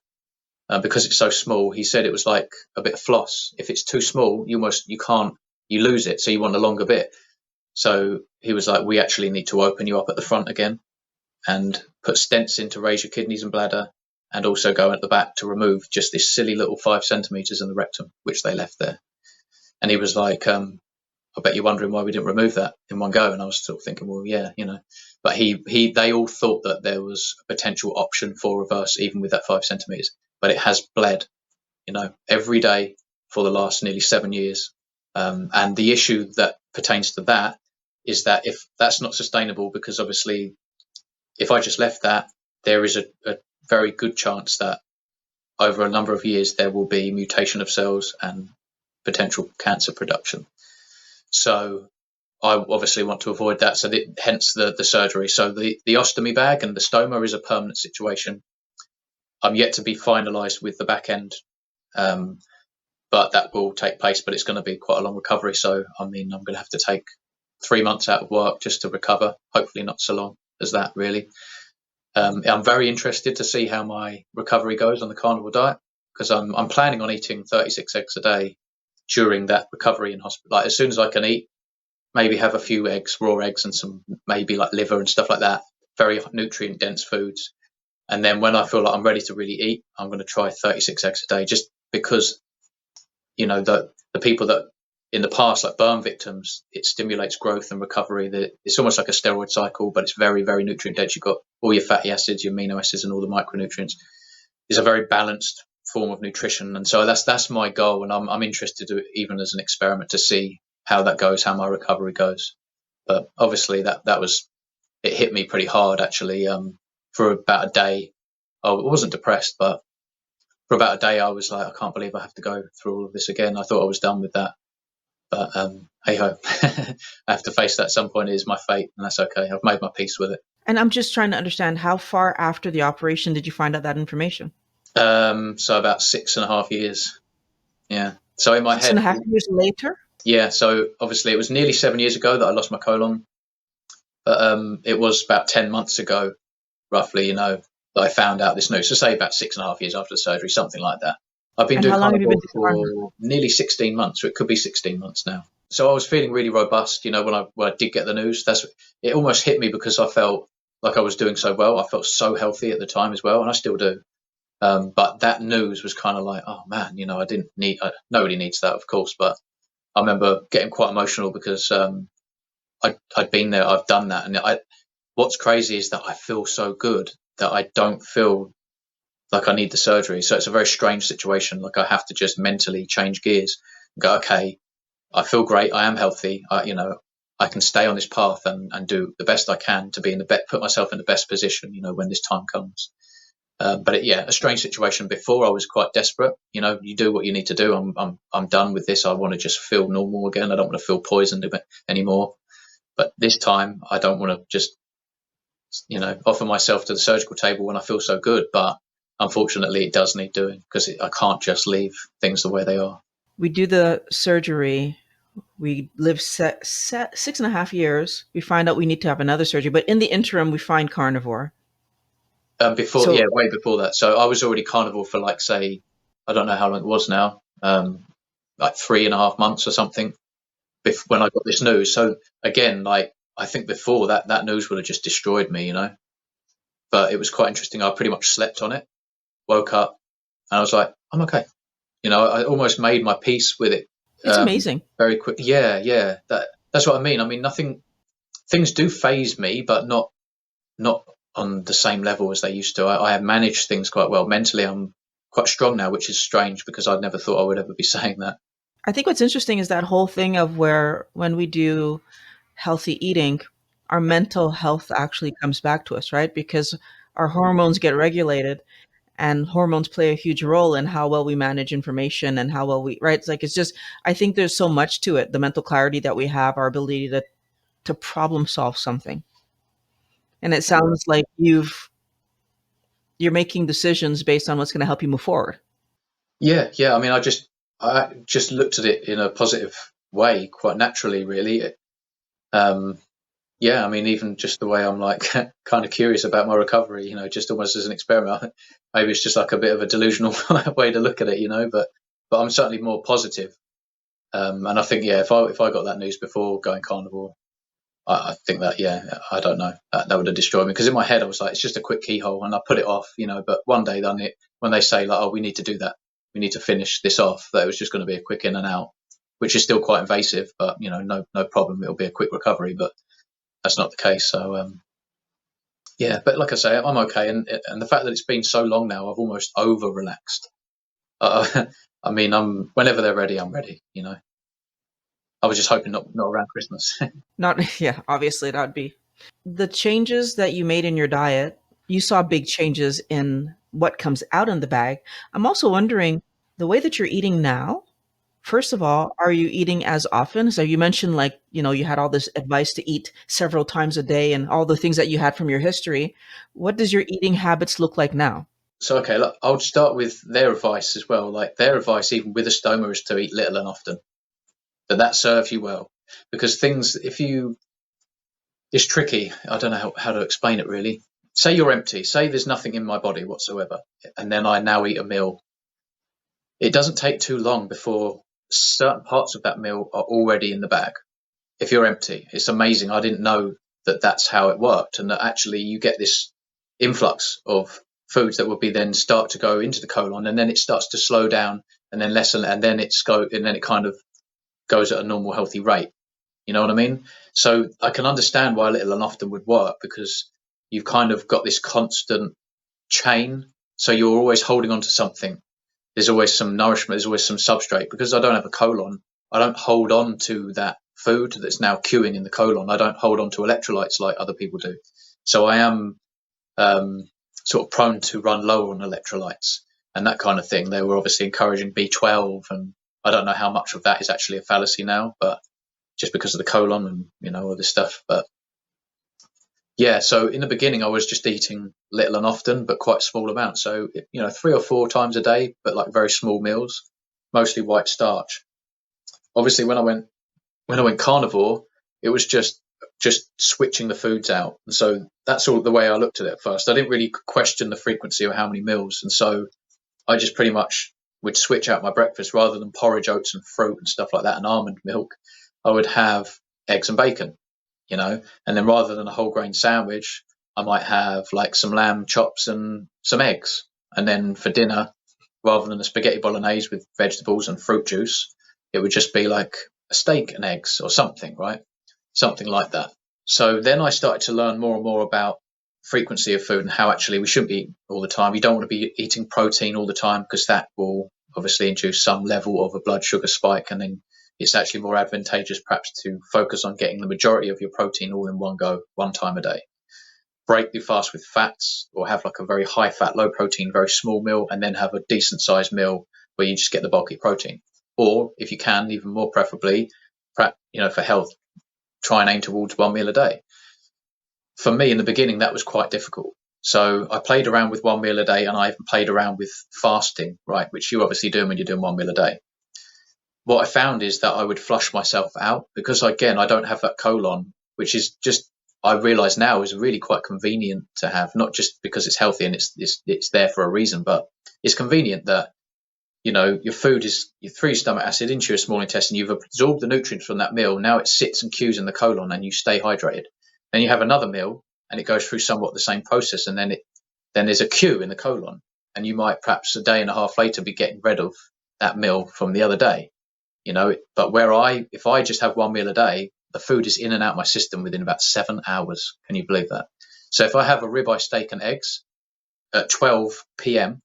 Because it's so small, he said it was like a bit of floss. If it's too small, you can't, you lose it. So you want a longer bit. So he was like, we actually need to open you up at the front again and put stents in to raise your kidneys and bladder, and also go at the back to remove just this silly little 5 centimeters in the rectum, which they left there. And he was like, I bet you're wondering why we didn't remove that in one go. And I was sort of thinking, well, yeah, but they all thought that there was a potential option for reverse, even with that 5 centimeters, but it has bled, every day for the last nearly 7 years. And the issue that pertains to that is that if that's not sustainable, because obviously if I just left that, there is a very good chance that over a number of years, there will be mutation of cells and potential cancer production. So I obviously want to avoid that. So hence the surgery. So the ostomy bag and the stoma is a permanent situation. I'm yet to be finalised with the back end, but that will take place. But it's going to be quite a long recovery. So I mean, I'm going to have to take 3 months out of work just to recover. Hopefully, not so long as that, really. I'm very interested to see how my recovery goes on the carnivore diet, because I'm planning on eating 36 eggs a day during that recovery in hospital. Like as soon as I can eat, maybe have a few eggs, raw eggs, and some maybe like liver and stuff like that. Very nutrient dense foods. And then when I feel like I'm ready to really eat, I'm going to try 36 eggs a day, just because the people that in the past, like burn victims, it stimulates growth and recovery. It's almost like a steroid cycle, but it's very, very nutrient dense. You've got all your fatty acids, your amino acids, and all the micronutrients. It's a very balanced form of nutrition, and so that's my goal. And I'm interested to, even as an experiment, to see how that goes, how my recovery goes. But obviously, that was, it hit me pretty hard actually. For about a day, I wasn't depressed, but for about a day, I was like, I can't believe I have to go through all of this again. I thought I was done with that. But hey ho, I have to face that at some point. It is my fate, and that's okay. I've made my peace with it. And I'm just trying to understand, how far after the operation did you find out that information? So about 6.5 years. Yeah. So in my Six and head, a half years later? yeah. So obviously it was nearly 7 years ago that I lost my colon, but it was about 10 months ago, roughly, that I found out this news. So say about 6.5 years after the surgery, something like that. I've been And doing how long have you carnivore been doing carnivore? for nearly 16 months, so it could be 16 months now. So I was feeling really robust, when I did get the news. It almost hit me because I felt like I was doing so well. I felt so healthy at the time as well, and I still do. But that news was kind of like, oh man, I didn't need. Nobody needs that, of course. But I remember getting quite emotional because I'd been there, I've done that, and what's crazy is that I feel so good that I don't feel like I need the surgery. So it's a very strange situation. Like I have to just mentally change gears and go, okay, I feel great. I am healthy. I can stay on this path and do the best I can to be put myself in the best position, when this time comes. But yeah, a strange situation. Before I was quite desperate. You do what you need to do. I'm done with this. I want to just feel normal again. I don't want to feel poisoned anymore. But this time, I don't want to just offer myself to the surgical table when I feel so good. But unfortunately, it does need doing, because I can't just leave things the way they are. We do the surgery. We live 6.5 years. We find out we need to have another surgery. But in the interim, we find carnivore. Before, yeah, So, way before that. So I was already carnivore for like, say, I don't know how long it was now, like 3.5 months or something, when I got this news. So again, like I think before that news would have just destroyed me. But it was quite interesting. I pretty much slept on it, woke up, and I was like, I'm okay. I almost made my peace with it it's amazing. very quick. Yeah, yeah. That's what I mean. I mean, nothing. Things do phase me, but not on the same level as they used to. I have managed things quite well. Mentally, I'm quite strong now, which is strange because I'd never thought I would ever be saying that. I think what's interesting is that whole thing of where when we do healthy eating, our mental health actually comes back to us, right? Because our hormones get regulated. and hormones play a huge role in how well we manage information and how well we, right? It's like, it's just, I think there's so much to it. The mental clarity that we have, our ability to problem solve something. And it sounds like you're making decisions based on what's going to help you move forward. Yeah. I mean, I just looked at it in a positive way, quite naturally, really. Um, yeah, I mean, even just the way I'm like kind of curious about my recovery, just almost as an experiment. Maybe it's just like a bit of a delusional way to look at it, but I'm certainly more positive. And I think, yeah, if I got that news before going carnivore, I think that, yeah, I don't know, that would have destroyed me, because in my head I was like, it's just a quick keyhole, and I put it off, But one day, then when they say like, oh, we need to do that, we need to finish this off, that it was just going to be a quick in and out, which is still quite invasive, but no problem, it'll be a quick recovery. But that's not the case. So yeah, but like I say, I'm okay, and the fact that it's been so long now, I've almost over relaxed. I mean, I'm whenever they're ready, I'm ready. I was just hoping not around Christmas. Not, yeah, obviously that would be the changes that you made in your diet. You saw big changes in what comes out in the bag. I'm also wondering the way that you're eating now. First of all, are you eating as often? So you mentioned, like, you had all this advice to eat several times a day and all the things that you had from your history. What does your eating habits look like now? So okay, look, I'll start with their advice as well. Like their advice, even with a stoma, is to eat little and often. That serves you well, because things, if you, it's tricky. I don't know how to explain it really. Say you're empty. Say there's nothing in my body whatsoever, and then I now eat a meal. It doesn't take too long before certain parts of that meal are already in the bag. If you're empty, it's amazing. I didn't know that that's how it worked, and that actually you get this influx of foods that will be then start to go into the colon, and then it starts to slow down, and then lessen, and then it kind of goes at a normal healthy rate. You know what I mean? So I can understand why little and often would work, because you've kind of got this constant chain. So you're always holding on to something. There's always some nourishment. There's always some substrate. Because I don't have a colon, I don't hold on to that food that's now queuing in the colon. I don't hold on to electrolytes like other people do. So I am um, sort of prone to run low on electrolytes and that kind of thing. They were obviously encouraging B12, and I don't know how much of that is actually a fallacy now, but just because of the colon and all this stuff. But yeah, so in the beginning I was just eating little and often, but quite small amounts. So 3 or 4 times a day, but like very small meals, mostly white starch. Obviously, when I went carnivore, it was just switching the foods out. And so that's all the way I looked at it at first. I didn't really question the frequency of how many meals, and so I just pretty much would switch out my breakfast. Rather than porridge, oats, and fruit and stuff like that, and almond milk, I would have eggs and bacon, and then rather than a whole grain sandwich, I might have like some lamb chops and some eggs. And then for dinner, rather than a spaghetti bolognese with vegetables and fruit juice, it would just be like a steak and eggs or something, right? Something like that. So then I started to learn more and more about frequency of food and how actually we shouldn't eat all the time. You don't want to be eating protein all the time, because that will obviously induce some level of a blood sugar spike, and then it's actually more advantageous perhaps to focus on getting the majority of your protein all in one go, one time a day. Break your fast with fats, or have like a very high fat, low protein, very small meal, and then have a decent sized meal where you just get the bulky protein. Or if you can, even more preferably, for health, try and aim towards one meal a day. For me, in the beginning, that was quite difficult. So I played around with one meal a day, and I even played around with fasting, right, which you obviously do when you're doing one meal a day. What I found is that I would flush myself out, because, again, I don't have that colon, which is just, I realize now, is really quite convenient to have, not just because it's healthy and it's there for a reason, but it's convenient that your food is through your stomach acid into your small intestine. You've absorbed the nutrients from that meal. Now it sits and queues in the colon, and you stay hydrated. Then you have another meal, and it goes through somewhat the same process, and then there's a queue in the colon, and you might perhaps a day and a half later be getting rid of that meal from the other day. But if I just have one meal a day, the food is in and out my system within about 7 hours. Can you believe that? So if I have a ribeye steak and eggs at 12 p.m.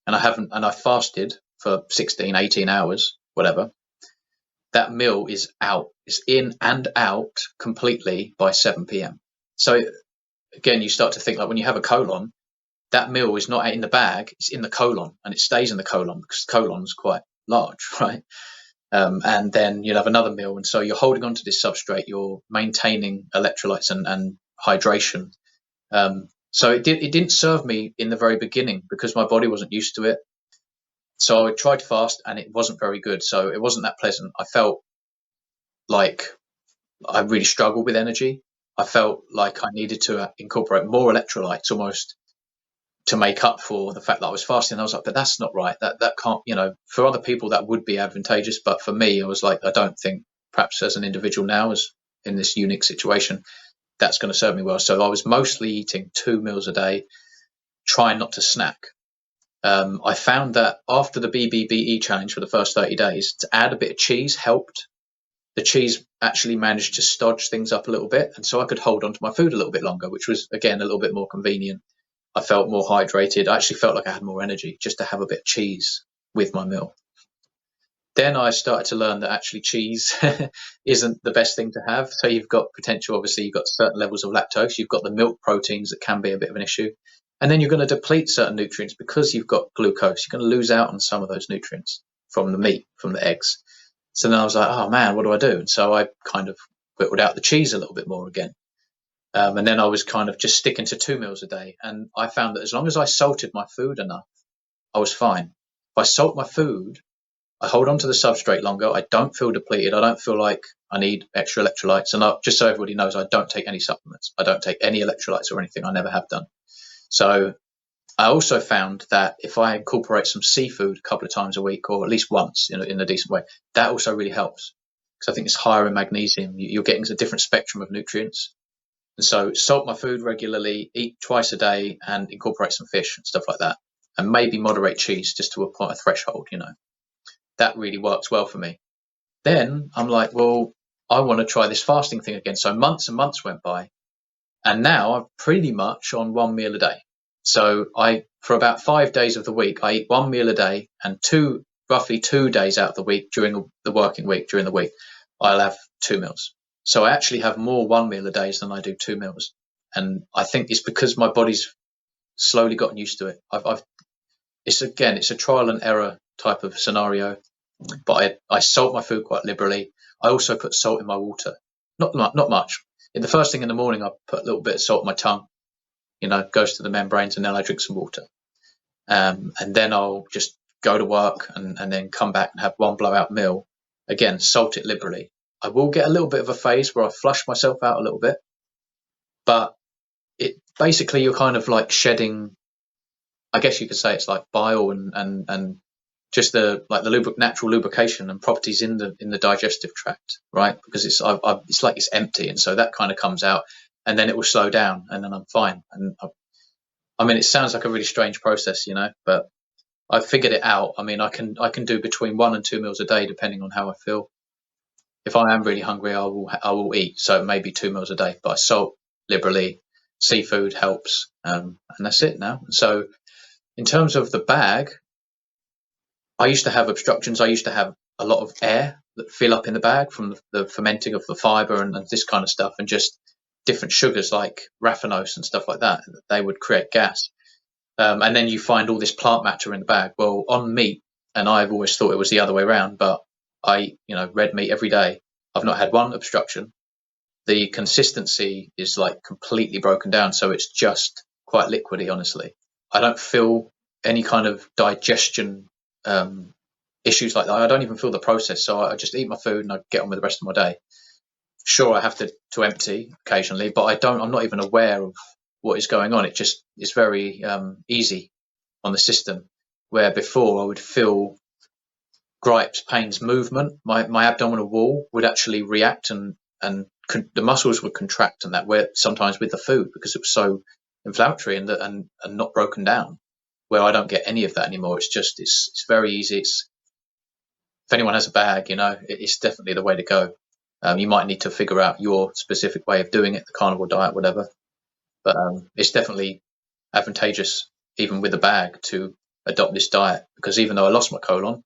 and I fasted for 16, 18 hours, whatever, that meal is out, is in and out completely by 7 p.m. So again, you start to think, like, when you have a colon, that meal is not in the bag, it's in the colon, and it stays in the colon because the colon's quite large, right? And then you'll have another meal, and so you're holding on to this substrate, you're maintaining electrolytes and hydration. So it didn't serve me in the very beginning because my body wasn't used to it. So I tried to fast, and it wasn't very good. So it wasn't that pleasant. I felt like I really struggled with energy. I felt like I needed to incorporate more electrolytes almost to make up for the fact that I was fasting. I was like, but that's not right. That can't, for other people that would be advantageous, but for me, I was like, I don't think, perhaps as an individual now, as in this unique situation, that's going to serve me well. So I was mostly eating 2 meals a day, trying not to snack. I found that after the BBBE challenge for the first 30 days, to add a bit of cheese helped. The cheese actually managed to stodge things up a little bit, and so I could hold on to my food a little bit longer, which was, again, a little bit more convenient. I felt more hydrated. I actually felt like I had more energy just to have a bit of cheese with my meal. Then I started to learn that actually cheese isn't the best thing to have. So you've got potential, obviously, you've got certain levels of lactose, you've got the milk proteins that can be a bit of an issue. And then you're going to deplete certain nutrients because you've got glucose. You're going to lose out on some of those nutrients from the meat, from the eggs. So then I was like, oh man, what do I do? And so I kind of whittled out the cheese a little bit more again. And then I was kind of just sticking to 2 meals a day. And I found that as long as I salted my food enough, I was fine. If I salt my food, I hold on to the substrate longer. I don't feel depleted. I don't feel like I need extra electrolytes. And just so everybody knows, I don't take any supplements. I don't take any electrolytes or anything. I never have done. So I also found that if I incorporate some seafood a couple of times a week, or at least once in a decent way, that also really helps. Because I think it's higher in magnesium. You're getting a different spectrum of nutrients. And so salt my food regularly, eat twice a day, and incorporate some fish and stuff like that. And maybe moderate cheese just to a threshold, That really works well for me. Then I'm like, well, I want to try this fasting thing again. So months and months went by. And now I'm pretty much on 1 meal a day. So for about 5 days of the week, I eat 1 meal a day, and roughly 2 days out of the week during the working week, during the week, I'll have 2 meals. So I actually have more 1 meal a day than I do 2 meals. And I think it's because my body's slowly gotten used to it. It's a trial and error type of scenario, but I salt my food quite liberally. I also put salt in my water, not much. In the first thing in the morning, I put a little bit of salt on my tongue, goes to the membranes, and then I drink some water. And then I'll just go to work and then come back and have one blowout meal. Again, salt it liberally. I will get a little bit of a phase where I flush myself out a little bit, but basically you're kind of like shedding, I guess you could say it's like bile and just the natural lubrication and properties in the digestive tract, right? Because it's like it's empty, and so that kind of comes out, and then it will slow down, and then I'm fine. And I mean, it sounds like a really strange process, but I've figured it out. I mean, I can do between 1 and 2 meals a day depending on how I feel. If I am really hungry, I will eat. So maybe 2 meals a day, but I salt liberally. Seafood helps, and that's it now. So in terms of the bag, I used to have obstructions. I used to have a lot of air that fill up in the bag from the fermenting of the fiber and this kind of stuff, and just different sugars like raffinose and stuff like that. They would create gas. And then you find all this plant matter in the bag. Well, on meat, and I've always thought it was the other way around, but I eat, red meat every day. I've not had one obstruction. The consistency is like completely broken down, so it's just quite liquidy, honestly. I don't feel any kind of digestion issues like that. I don't even feel the process, so I just eat my food and I get on with the rest of my day. Sure, I have to empty occasionally, but I'm not even aware of what is going on. It's very easy on the system, where before I would feel gripes, pains, movement. My abdominal wall would actually react, and the muscles would contract, and that where sometimes with the food, because it was so inflammatory and not broken down. Where I don't get any of that anymore. It's very easy. If anyone has a bag, it's definitely the way to go. You might need to figure out your specific way of doing it, the carnivore diet, whatever. But it's definitely advantageous, even with a bag, to adopt this diet, because even though I lost my colon,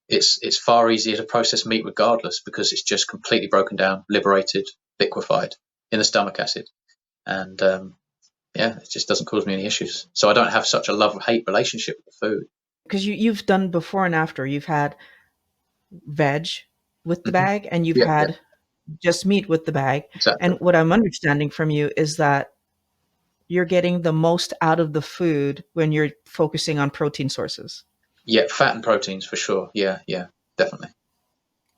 it's far easier to process meat regardless, because it's just completely broken down, liberated, liquefied in the stomach acid. And Yeah, it just doesn't cause me any issues. So I don't have such a love-hate relationship with the food. Because you've done before and after. You've had veg with the Hmm. bag, and you've Yeah, yeah, had just meat with the bag. exactly. And what I'm understanding from you is that you're getting the most out of the food when you're focusing on protein sources. Yeah, fat and proteins for sure. Yeah, yeah, definitely.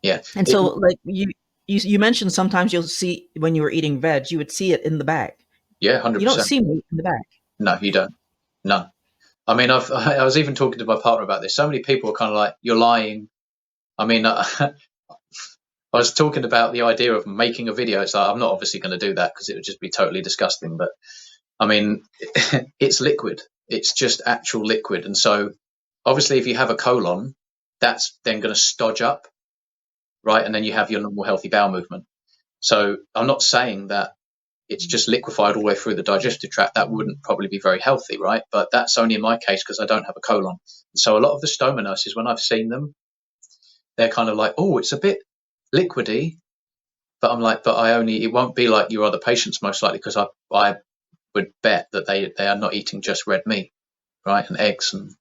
Yeah, And it, so, like you mentioned, sometimes you'll see when you were eating veg, you would see it in the bag. yeah, You don't 100%. see meat in the bag. No, you don't. No. I mean, I was even talking to my partner about this. So many people are kind of like, "You're lying." I mean, I was talking about the idea of making a video. It's like I'm not obviously going to do that because it would just be totally disgusting. But I mean, it's liquid. It's just actual liquid, and so obviously, if you have a colon, that's then going to stodge up, right? And then you have your normal healthy bowel movement. So I'm not saying that it's just liquefied all the way through the digestive tract. That wouldn't probably be very healthy, right? But that's only in my case because I don't have a colon. So a lot of the stoma nurses, when I've seen them, they're kind of like, "Oh, it's a bit liquidy," but I'm like, "But it won't be like your other patients most likely because I would bet that they are not eating just red meat, right, and eggs and a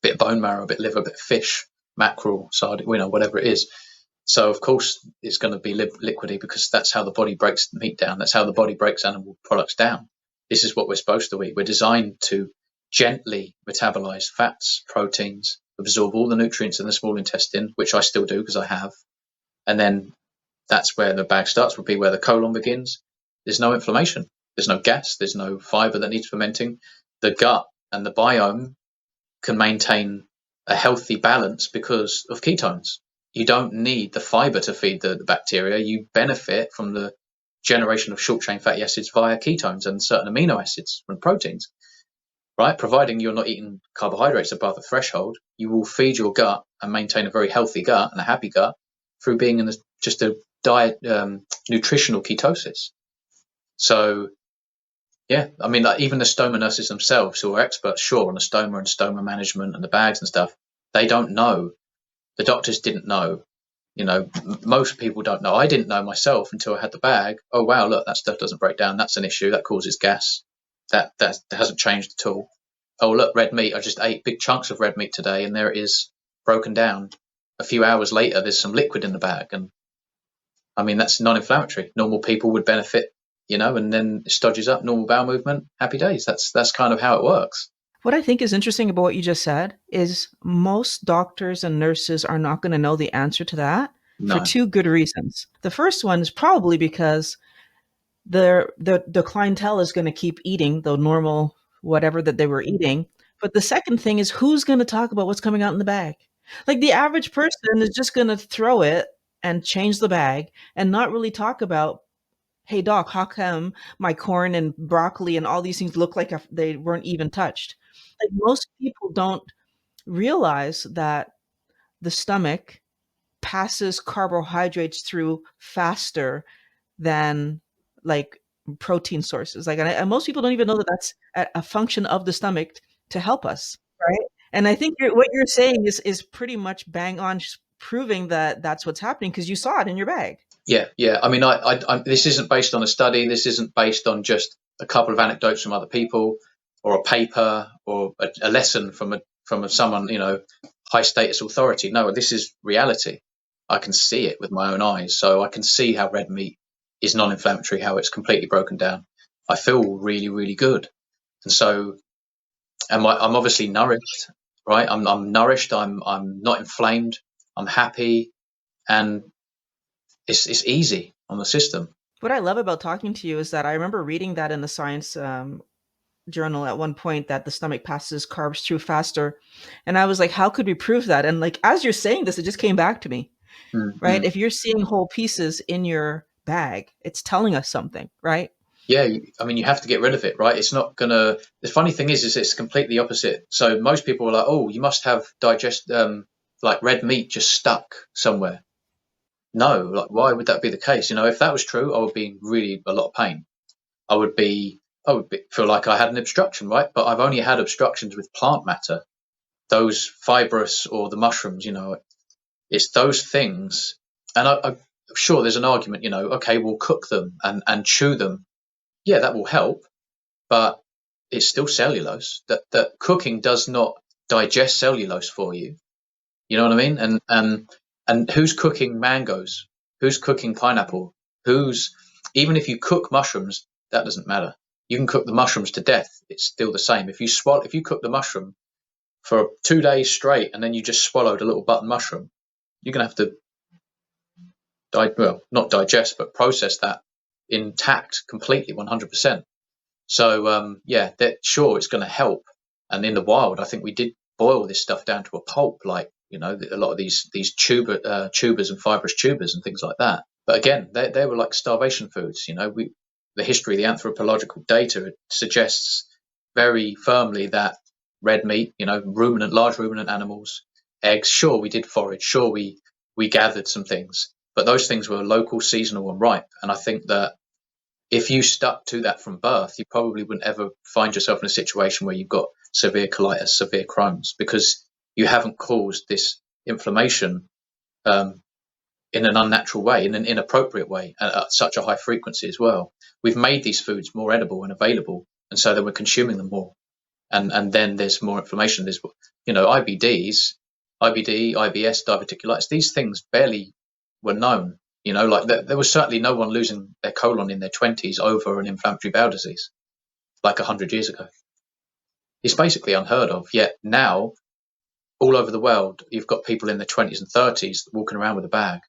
bit of bone marrow, a bit of liver, a bit of fish, mackerel, sardine, whatever it is." So of course it's going to be liquidy because that's how the body breaks the meat down. That's how the body breaks animal products down. This is what we're supposed to eat. We're designed to gently metabolize fats, proteins, absorb all the nutrients in the small intestine, which I still do because I have. And then that's where the bag starts, would be where the colon begins. There's no inflammation. There's no gas. There's no fiber that needs fermenting. The gut and the biome can maintain a healthy balance because of ketones. You don't need the fiber to feed the bacteria. You benefit from the generation of short chain fatty acids via ketones and certain amino acids from proteins, right? Providing you're not eating carbohydrates above the threshold, you will feed your gut and maintain a very healthy gut and a happy gut through being in just a diet, nutritional ketosis. So yeah, I mean, like even the stoma nurses themselves, who are experts, sure, on the stoma and stoma management and the bags and stuff, they don't know. The doctors didn't know. Most people don't know. I didn't know myself until I had the bag. Oh wow, look, that stuff doesn't break down. That's an issue. That causes gas. That hasn't changed at all. Oh look, red meat. I just ate big chunks of red meat today, and there it is, broken down. A few hours later, there's some liquid in the bag, and I mean, that's non-inflammatory. Normal people would benefit, and then it stodges up, normal bowel movement, happy days. That's kind of how it works. What I think is interesting about what you just said is most doctors and nurses are not going to know the answer to that for No. two good reasons. The first one is probably because the clientele is going to keep eating the normal whatever that they were eating. But the second thing is who's going to talk about what's coming out in the bag? Like the average person is just going to throw it and change the bag and not really talk about, hey doc, how come my corn and broccoli and all these things look like they weren't even touched? Like most people don't realize that the stomach passes carbohydrates through faster than like protein sources. Like, and most people don't even know that that's a function of the stomach to help us, right? And I think what you're saying is pretty much bang on, proving that that's what's happening because you saw it in your bag. Yeah, yeah. I mean, this isn't based on a study. This isn't based on just a couple of anecdotes from other people, or a paper, or a lesson from someone, high status authority. No, this is reality. I can see it with my own eyes, so I can see how red meat is non-inflammatory, how it's completely broken down. I feel really, really good, and so I'm obviously nourished, right? I'm nourished. I'm not inflamed. I'm happy, and it's easy on the system. What I love about talking to you is that I remember reading that in the science journal at one point that the stomach passes carbs through faster. And I was like, how could we prove that? And like, as you're saying this, it just came back to me, right? Mm-hmm. If you're seeing whole pieces in your bag, it's telling us something, right? Yeah, I mean, you have to get rid of it, right? It's not gonna. The funny thing is it's completely opposite. So most people are like, "Oh, you must have like red meat just stuck somewhere." No, like why would that be the case? If that was true, I would be in really a lot of pain. Feel like I had an obstruction, right? But I've only had obstructions with plant matter, those fibrous or the mushrooms. It's those things, and I'm sure there's an argument. Okay, we'll cook them and chew them. Yeah, that will help. but it's still cellulose. That cooking does not digest cellulose for you. You know what I mean? And who's cooking mangoes? Who's cooking pineapple? Who's Even if you cook mushrooms, that doesn't matter. You can cook the mushrooms to death. It's still the same. If you cook the mushroom for 2 days straight and then you just swallowed a little button mushroom, you're gonna have to not digest, but process that intact completely, 100%. So yeah, that sure it's going to help. And in the wild, I think we did boil this stuff down to a pulp, like a lot of these tubers and fibrous tubers and things like that. But again, they were like starvation foods. The history, the anthropological data suggests very firmly that red meat, large ruminant animals, eggs. Sure, we did forage. Sure, we gathered some things, but those things were local, seasonal, and ripe. And I think that if you stuck to that from birth, you probably wouldn't ever find yourself in a situation where you've got severe colitis, severe Crohn's, because you haven't caused this inflammation in an unnatural way, in an inappropriate way, at such a high frequency as well. We've made these foods more edible and available, and so then we're consuming them more, and then there's more inflammation. There's IBDs, IBD, IBS, diverticulitis. These things barely were known. Like there was certainly no one losing their colon in their 20s over an inflammatory bowel disease like 100 years ago. It's basically unheard of. Yet now, all over the world, you've got people in their 20s and 30s walking around with a bag.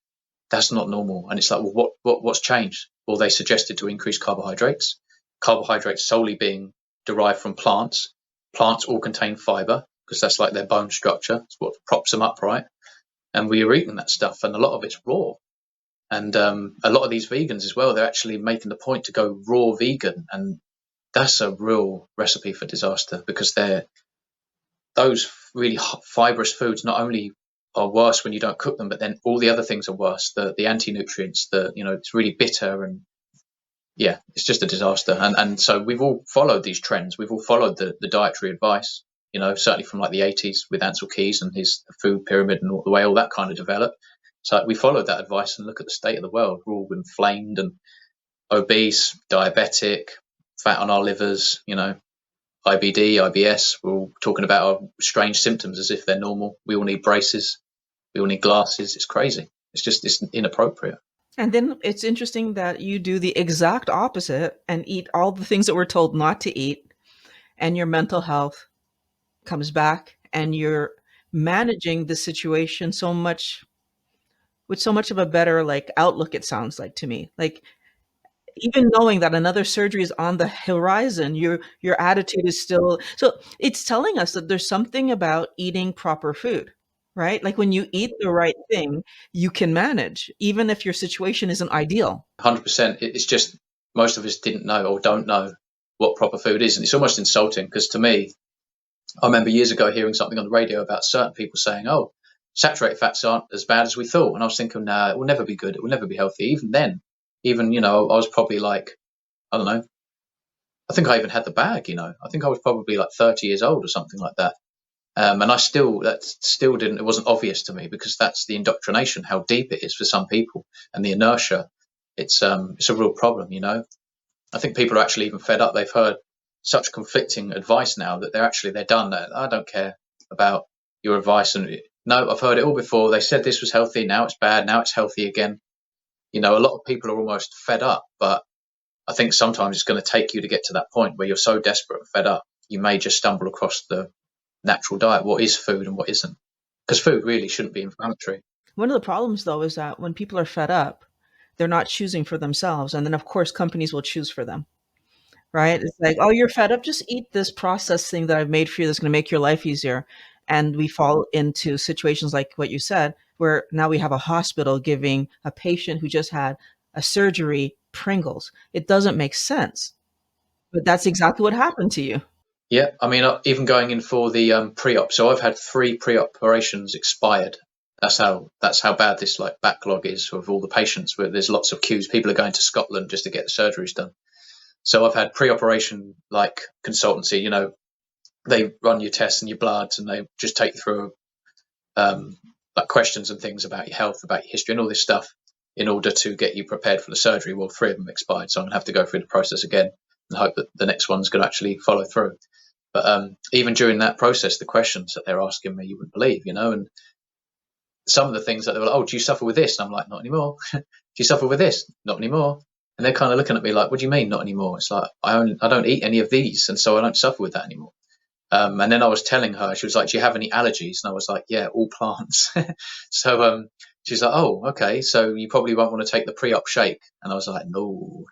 That's not normal. And it's like, well, what's changed? Well, they suggested to increase carbohydrates. Carbohydrates solely being derived from plants. Plants all contain fiber because that's like their bone structure. It's what props them upright. And we are eating that stuff, and a lot of it's raw. And a lot of these vegans as well, they're actually making the point to go raw vegan. And that's a real recipe for disaster, because those really fibrous foods not only are worse when you don't cook them, but then all the other things are worse. The anti-nutrients, it's really bitter, and yeah, it's just a disaster. And so we've all followed these trends. We've all followed the dietary advice, certainly from like the 80s with Ansel Keys and his food pyramid and the way all that kind of developed. So we followed that advice, and look at the state of the world. We're all inflamed and obese, diabetic, fat on our livers, IBD, IBS. We're all talking about our strange symptoms as if they're normal. We all need braces. We all need glasses. It's crazy. It's inappropriate. And then it's interesting that you do the exact opposite and eat all the things that we're told not to eat, and your mental health comes back, and you're managing the situation so much with so much of a better like outlook, it sounds like to me. Like, even knowing that another surgery is on the horizon, your attitude is still, so it's telling us that there's something about eating proper food, right? Like when you eat the right thing, you can manage, even if your situation isn't ideal. 100%. It's just most of us didn't know or don't know what proper food is. And it's almost insulting, because to me, I remember years ago hearing something on the radio about certain people saying, oh, saturated fats aren't as bad as we thought. And I was thinking, nah, it will never be good. It will never be healthy. Even then, I was probably like, I don't know. I think I even had the bag, I think I was probably like 30 years old or something like that. And it wasn't obvious to me, because that's the indoctrination, how deep it is for some people, and the inertia. It's a real problem, I think people are actually even fed up. They've heard such conflicting advice now that they're done. I don't care about your advice. And no, I've heard it all before. They said this was healthy. Now it's bad. Now it's healthy again. A lot of people are almost fed up, but I think sometimes it's going to take you to get to that point where you're so desperate and fed up, you may just stumble across the natural diet. What is food and what isn't? Because food really shouldn't be inflammatory. One of the problems, though, is that when people are fed up, they're not choosing for themselves. And then, of course, companies will choose for them, right? It's like, oh, you're fed up, just eat this processed thing that I've made for you that's going to make your life easier. And we fall into situations like what you said, where now we have a hospital giving a patient who just had a surgery Pringles. It doesn't make sense, but that's exactly what happened to you. Yeah, I mean, even going in for the pre-op. So I've had 3 pre-operations expired. That's how bad this like backlog is of all the patients. Where there's lots of queues. People are going to Scotland just to get the surgeries done. So I've had pre-operation like consultancy. They run your tests and your bloods, and they just take you through like questions and things about your health, about your history, and all this stuff in order to get you prepared for the surgery. Well, 3 of them expired, so I'm gonna have to go through the process again. and hope that the next one's going to actually follow through. But even during that process, the questions that they're asking me, you wouldn't believe, and some of the things that they were like, oh, do you suffer with this? And I'm like, not anymore. Do you suffer with this? Not anymore. And they're kind of looking at me like, what do you mean not anymore? It's like, I don't eat any of these, and so I don't suffer with that anymore. And then I was telling her, she was like, do you have any allergies? And I was like, yeah, all plants. So she's like, oh, okay, so you probably won't want to take the pre-op shake. And I was like, no,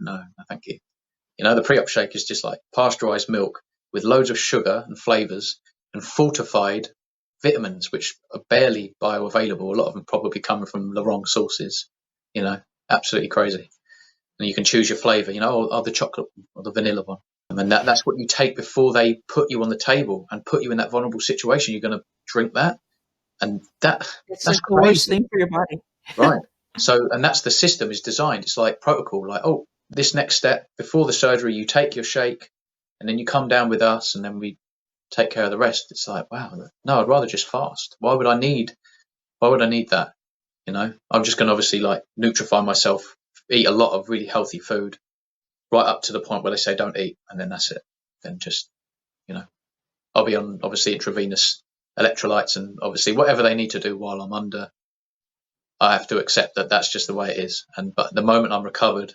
thank you. The pre-op shake is just like pasteurized milk with loads of sugar and flavors and fortified vitamins, which are barely bioavailable. A lot of them probably come from the wrong sources. Absolutely crazy. And you can choose your flavor, or the chocolate or the vanilla one. And that's what you take before they put you on the table and put you in that vulnerable situation. You're going to drink that, and It's that's like the worst crazy, thing for your body. right? So, and that's the system is designed. It's like protocol, like, oh, this next step before the surgery, you take your shake, and then you come down with us, and then we take care of the rest. It's like, wow, no, I'd rather just fast. Why would I need that? I'm just going to obviously like nutrify myself, eat a lot of really healthy food, right up to the point where they say don't eat, and then that's it. Then just, I'll be on obviously intravenous electrolytes, and obviously whatever they need to do while I'm under, I have to accept that that's just the way it is. But the moment I'm recovered,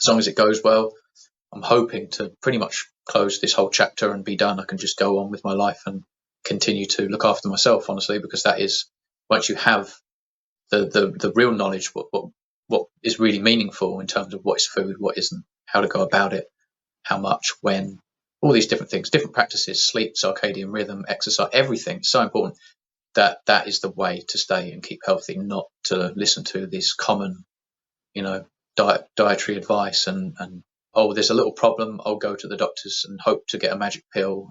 as long as it goes well, I'm hoping to pretty much close this whole chapter and be done. I can just go on with my life and continue to look after myself, honestly, because that is, once you have the real knowledge, what is really meaningful in terms of what is food, what isn't, how to go about it, how much, when, all these different things, different practices, sleep, circadian rhythm, exercise, everything. It's so important that is the way to stay and keep healthy, not to listen to this common, dietary advice and oh, there's a little problem, I'll go to the doctors and hope to get a magic pill.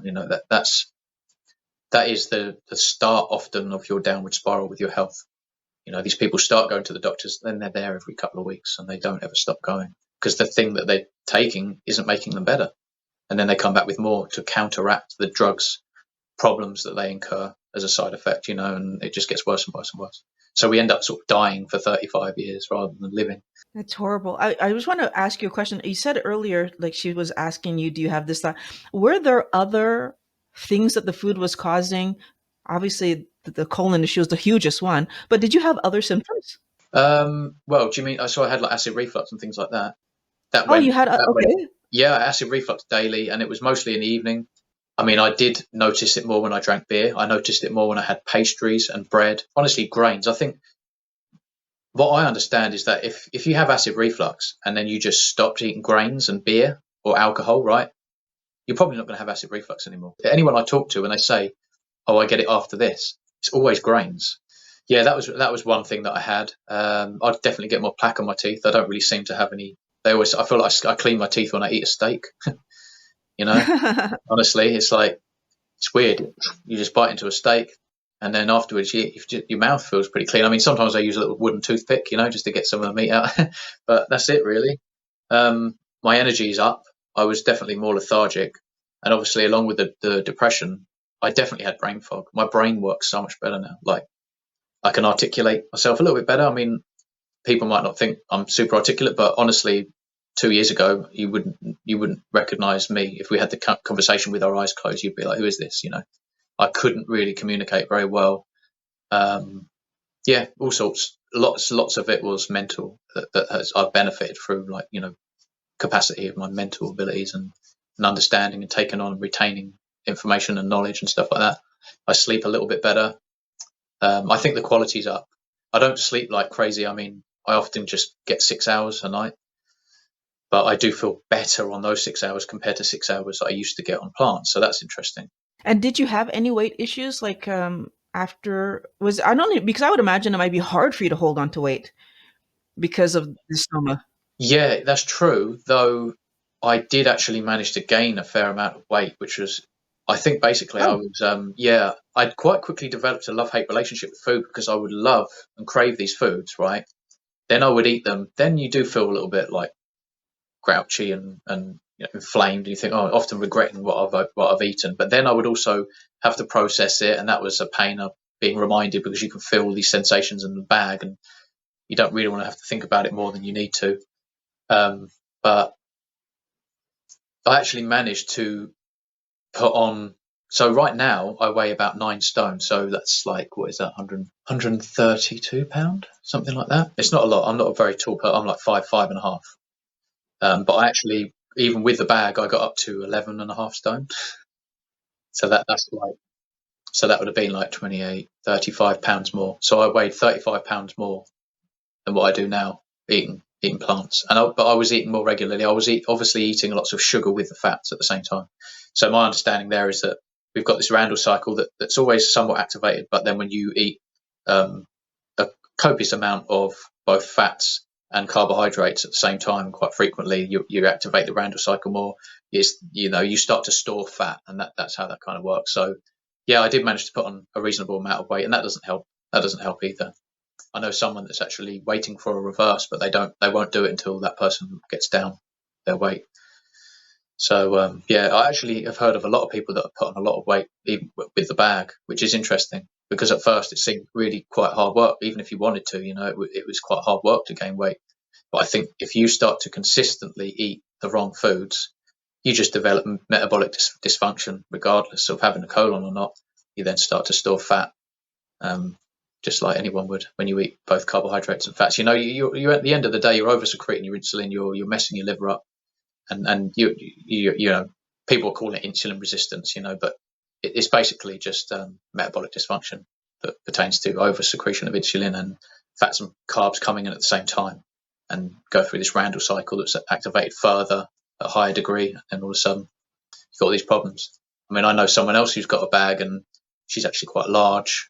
That is the start often of your downward spiral with your health. These people start going to the doctors, then they're there every couple of weeks and they don't ever stop going because the thing that they're taking isn't making them better. And then they come back with more to counteract the drugs problems that they incur as a side effect, and it just gets worse and worse and worse. So we end up sort of dying for 35 years rather than living. That's horrible. I just want to ask you a question. You said earlier, like she was asking you, do you have this thought? Were there other things that the food was causing? Obviously, the colon issue is the hugest one, but did you have other symptoms? Well, do you mean, so I had like acid reflux and things like that? That Oh, you went, had, that went, okay. yeah, acid reflux daily, and it was mostly in the evening. I mean, I did notice it more when I drank beer. I noticed it more when I had pastries and bread. Honestly, grains. I think what I understand is that if you have acid reflux and then you just stopped eating grains and beer or alcohol, right, you're probably not going to have acid reflux anymore. Anyone I talk to, when they say, "Oh, I get it after this," it's always grains. Yeah, that was one thing that I had. I'd definitely get more plaque on my teeth. I don't really seem to have any. I feel like I clean my teeth when I eat a steak. You know, honestly, it's like it's weird. You just bite into a steak, and then afterwards, your mouth feels pretty clean. I mean, sometimes I use a little wooden toothpick, just to get some of the meat out. But that's it, really. My energy's up. I was definitely more lethargic, and obviously, along with the depression, I definitely had brain fog. My brain works so much better now. Like I can articulate myself a little bit better. I mean, people might not think I'm super articulate, but honestly, 2 years ago, you wouldn't recognize me if we had the conversation with our eyes closed. You'd be like, "Who is this?" I couldn't really communicate very well. Um, yeah, all sorts. Lots of it was mental I've benefited through, like capacity of my mental abilities and understanding and taking on and retaining information and knowledge and stuff like that. I sleep a little bit better. I think the quality's up. I don't sleep like crazy. I mean, I often just get 6 hours a night, but I do feel better on those 6 hours compared to 6 hours that I used to get on plants. So that's interesting. And did you have any weight issues? Like, after was I don't know, because I would imagine it might be hard for you to hold on to weight because of the stoma. Yeah, that's true. Though I did actually manage to gain a fair amount of weight, which was, I think, basically I Oh. was, yeah, I'd quite quickly developed a love-hate relationship with food because I would love and crave these foods, right? Then I would eat them. Then you do feel a little bit like grouchy and inflamed, and you think, oh, often regretting what I've eaten. But then I would also have to process it, and that was a pain of being reminded because you can feel these sensations in the bag, and you don't really want to have to think about it more than you need to. But I actually managed to put on. So right now I weigh about 9 stone. So that's like, what is that? 132 pound, something like that. It's not a lot. I'm not a very tall person. I'm like 5'5.5". But I actually, even with the bag, I got up to 11.5 stone. So that's like, so that would have been like 28, 35 pounds more. So I weighed 35 pounds more than what I do now, eating plants. But I was eating more regularly. I was obviously eating lots of sugar with the fats at the same time. So my understanding there is that we've got this Randall cycle that's always somewhat activated, but then when you eat um, a copious amount of both fats and carbohydrates at the same time, quite frequently, you activate the Randall cycle more. You start to store fat, and that's how that kind of works. So yeah, I did manage to put on a reasonable amount of weight, and that doesn't help. That doesn't help either. I know someone that's actually waiting for a reverse, but they won't do it until that person gets down their weight. So yeah, I actually have heard of a lot of people that have put on a lot of weight even with the bag, which is interesting because at first it seemed really quite hard work. Even if you wanted to, it was quite hard work to gain weight. But I think if you start to consistently eat the wrong foods, you just develop metabolic dysfunction, regardless of having a colon or not. You then start to store fat, um, just like anyone would when you eat both carbohydrates and fats. You at the end of the day, you're over secreting your insulin, you're messing your liver up, and people call it insulin resistance, but it's basically just metabolic dysfunction that pertains to over secretion of insulin and fats and carbs coming in at the same time and go through this Randall cycle that's activated further at a higher degree, and all of a sudden you've got all these problems. I mean, I know someone else who's got a bag and she's actually quite large.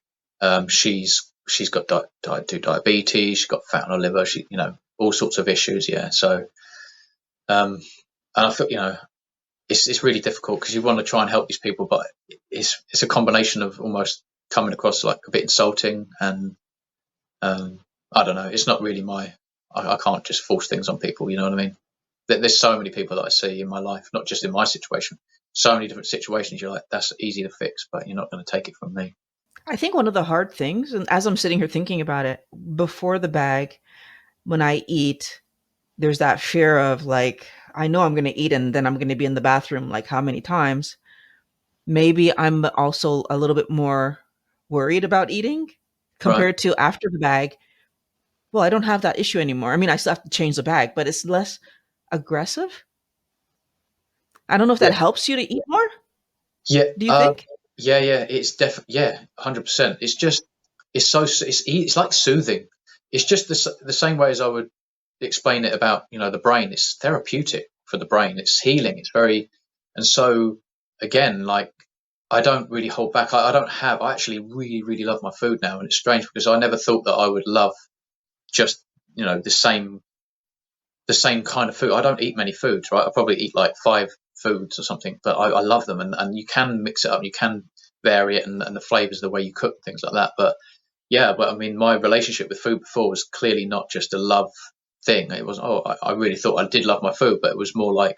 She's got type 2 diabetes. She's got fat on her liver. All sorts of issues. Yeah. So, and I feel, it's really difficult because you want to try and help these people, but it's a combination of almost coming across like a bit insulting, and I don't know. It's not really I can't just force things on people. You know what I mean? There's so many people that I see in my life, not just in my situation. So many different situations. You're like, that's easy to fix, but you're not going to take it from me. I think one of the hard things, and as I'm sitting here thinking about it, before the bag, when I eat, there's that fear of like, I know I'm going to eat and then I'm going to be in the bathroom like how many times. Maybe I'm also a little bit more worried about eating Right? compared to after the bag. Well, I don't have that issue anymore. I mean, I still have to change the bag, but it's less aggressive. I don't know if Yeah. that helps you to eat more. Yeah. Do you think? Yeah. It's definitely, yeah, 100%. It's just, it's like soothing. It's just the same way as I would explain it about, the brain. It's therapeutic for the brain. It's healing. It's very, and so again, like, I don't really hold back. I actually really, really love my food now. And it's strange because I never thought that I would love just, the same kind of food. I don't eat many foods, right? I probably eat like 5 foods or something, but I love them, and you can mix it up, you can vary it, and the flavors, the way you cook things like that. But yeah, but I mean, my relationship with food before was clearly not just a love thing. It was, oh, I really thought I did love my food, but it was more like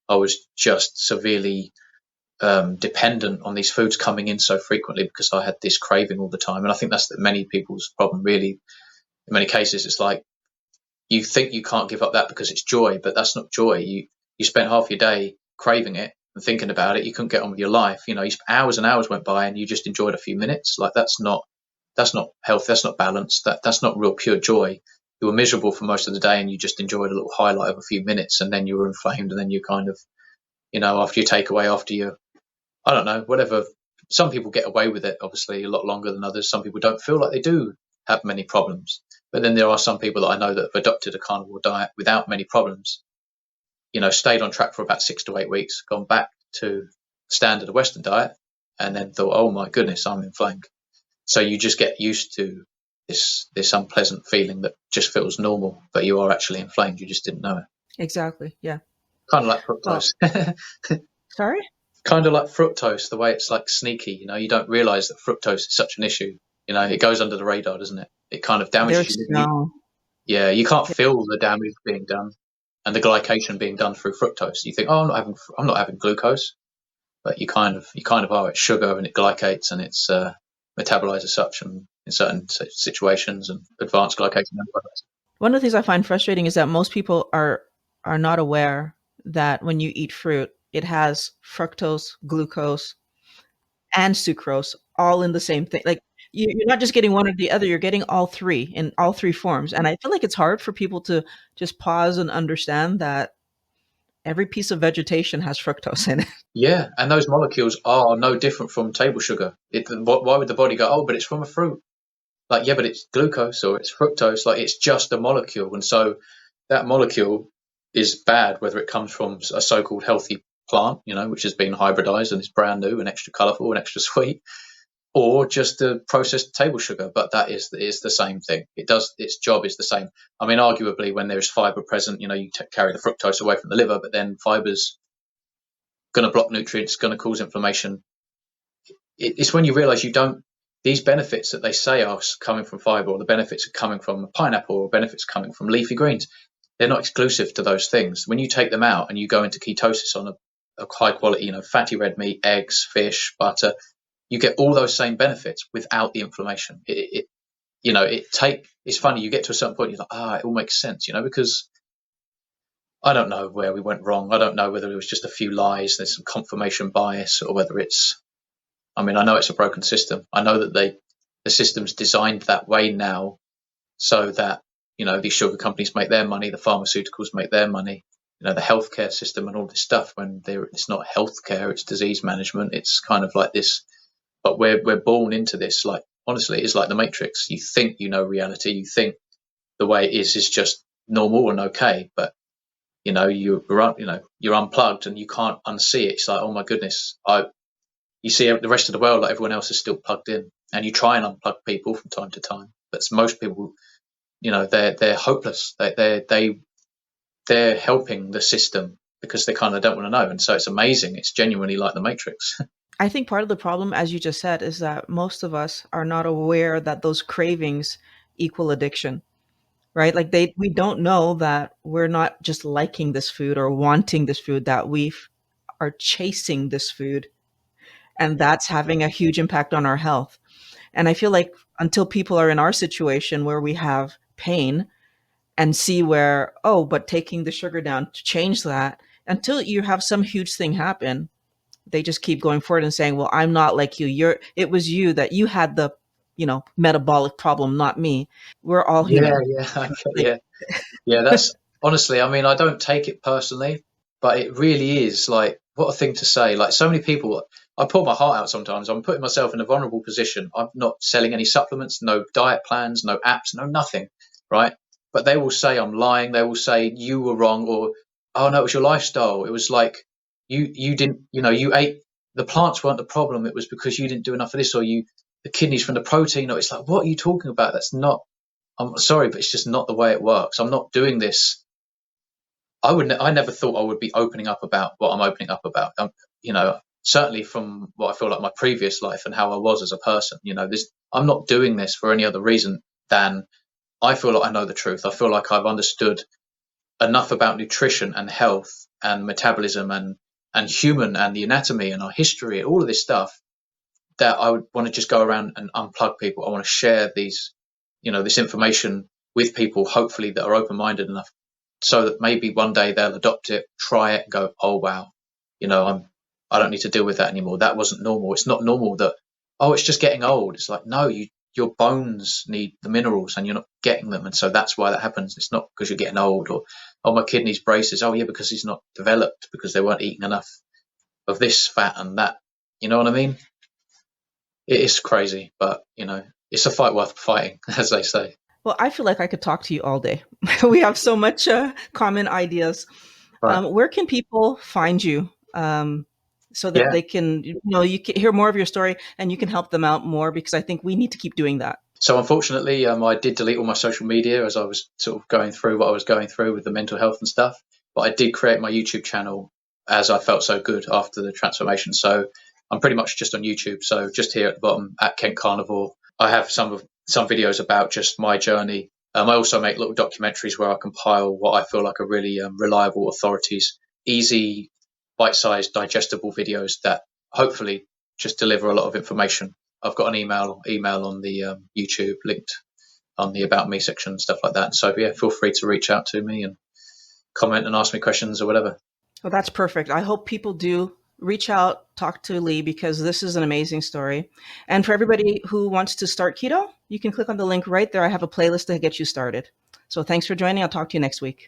I was just severely dependent on these foods coming in so frequently because I had this craving all the time. And I think that's many people's problem, really. In many cases, it's like you think you can't give up that because it's joy, but that's not joy. You spent half your day craving it and thinking about it. You couldn't get on with your life. Hours and hours went by and you just enjoyed a few minutes. Like that's not health. That's not balance. That's not real pure joy. You were miserable for most of the day and you just enjoyed a little highlight of a few minutes, and then you were inflamed, and then you kind of, after your takeaway, after you, I don't know, whatever. Some people get away with it, obviously, a lot longer than others. Some people don't feel like they do have many problems. But then there are some people that I know that have adopted a carnivore diet without many problems, stayed on track for about 6 to 8 weeks, gone back to standard Western diet, and then thought, oh my goodness, I'm inflamed. So you just get used to this unpleasant feeling that just feels normal, but you are actually inflamed. You just didn't know it. Exactly. Yeah. Kind of like Well, fructose. sorry. Kind of like fructose, the way it's like sneaky. You don't realize that fructose is such an issue. It goes under the radar, doesn't it? It kind of damages There's you. no. Yeah, you can't feel the damage being done and the glycation being done through fructose. You think, oh, I'm not having glucose, but you kind of are. It's sugar and it glycates and it's metabolized as such, and in certain situations, and advanced glycation. One of the things I find frustrating is that most people are not aware that when you eat fruit, it has fructose, glucose, and sucrose all in the same thing. Like you're not just getting one or the other, you're getting all three in all three forms. And I feel like it's hard for people to just pause and understand that every piece of vegetation has fructose in it. Yeah, and those molecules are no different from table sugar. Why would the body go, oh, but it's from a fruit? Like, yeah, but it's glucose or it's fructose. Like, it's just a molecule. And so that molecule is bad, whether it comes from a so-called healthy plant, which has been hybridized and is brand new and extra colorful and extra sweet, or just the processed table sugar. But that is the same thing. Its job is the same. I mean, arguably, when there's fiber present, you carry the fructose away from the liver, but then fiber's going to block nutrients, going to cause inflammation. It's when you realize you don't, these benefits that they say are coming from fiber, or the benefits are coming from a pineapple, or benefits coming from leafy greens, they're not exclusive to those things. When you take them out and you go into ketosis on a high quality, fatty red meat, eggs, fish, butter, you get all those same benefits without the inflammation. It's funny, you get to a certain point, you're like, it all makes sense, because I don't know where we went wrong. I don't know whether it was just a few lies, there's some confirmation bias, or whether I know it's a broken system. I know that the system's designed that way now so that, these sugar companies make their money, the pharmaceuticals make their money, the healthcare system and all this stuff, when it's not healthcare, it's disease management. It's kind of like this, but we're born into this. Like, honestly, it's like the Matrix. You think reality, you think the way it is just normal and okay, but you're unplugged and you can't unsee it. It's like, oh my goodness, you see the rest of the world, like everyone else is still plugged in, and you try and unplug people from time to time, but most people, they're hopeless. They're helping the system because they kind of don't want to know, and so it's amazing. It's genuinely like the Matrix. I think part of the problem, as you just said, is that most of us are not aware that those cravings equal addiction, right? Like we don't know that we're not just liking this food or wanting this food, that we are chasing this food, and that's having a huge impact on our health. And I feel like until people are in our situation where we have pain and see where, oh, but taking the sugar down to change that, until you have some huge thing happen, they just keep going forward and saying, well, I'm not like you. It was you that you had the, metabolic problem, not me. We're all Yeah, human. yeah, Like, yeah. Yeah, that's honestly, I don't take it personally, but it really is like, what a thing to say. Like, so many people, I pour my heart out sometimes. I'm putting myself in a vulnerable position. I'm not selling any supplements, no diet plans, no apps, no nothing, right? But they will say I'm lying. They will say you were wrong, or, oh no, it was your lifestyle. It was like you didn't, you ate, the plants weren't the problem. It was because you didn't do enough of this, or the kidneys from the protein. Or it's like, what are you talking about? That's not, I'm sorry, but it's just not the way it works. I'm not doing this. I never thought I would be opening up about what I'm opening up about. Certainly from what I feel like my previous life and how I was as a person. I'm not doing this for any other reason than I feel like I know the truth. I feel like I've understood enough about nutrition and health and metabolism and human and the anatomy and our history and all of this stuff, that I would want to just go around and unplug people. I want to share this information with people, hopefully, that are open-minded enough so that maybe one day they'll adopt it, try it, and go, oh wow, I don't need to deal with that anymore. That wasn't normal. It's not normal that, oh, it's just getting old. It's like, no, your bones need the minerals and you're not getting them, and so that's why that happens. It's not because you're getting old, or, oh, my kidneys braces. Oh yeah, because he's not developed, because they weren't eating enough of this fat and that. You know what I mean? It is crazy, but it's a fight worth fighting, as they say. well, I feel like I could talk to you all day. We have so much common ideas. Right. Where can people find you, so that Yeah. they can, you can hear more of your story and you can help them out more? Because I think we need to keep doing that. So unfortunately, I did delete all my social media as I was sort of going through what I was going through with the mental health and stuff. But I did create my YouTube channel as I felt so good after the transformation. So I'm pretty much just on YouTube. So just here at the bottom at Kent Carnivore, I have some videos about just my journey. I also make little documentaries where I compile what I feel like are really reliable authorities, easy, bite-sized, digestible videos that hopefully just deliver a lot of information. I've got an email on the YouTube linked on the About Me section and stuff like that. So yeah, feel free to reach out to me and comment and ask me questions or whatever. Well, that's perfect. I hope people do reach out, talk to Lee, because this is an amazing story. And for everybody who wants to start keto, you can click on the link right there. I have a playlist to get you started. So thanks for joining. I'll talk to you next week.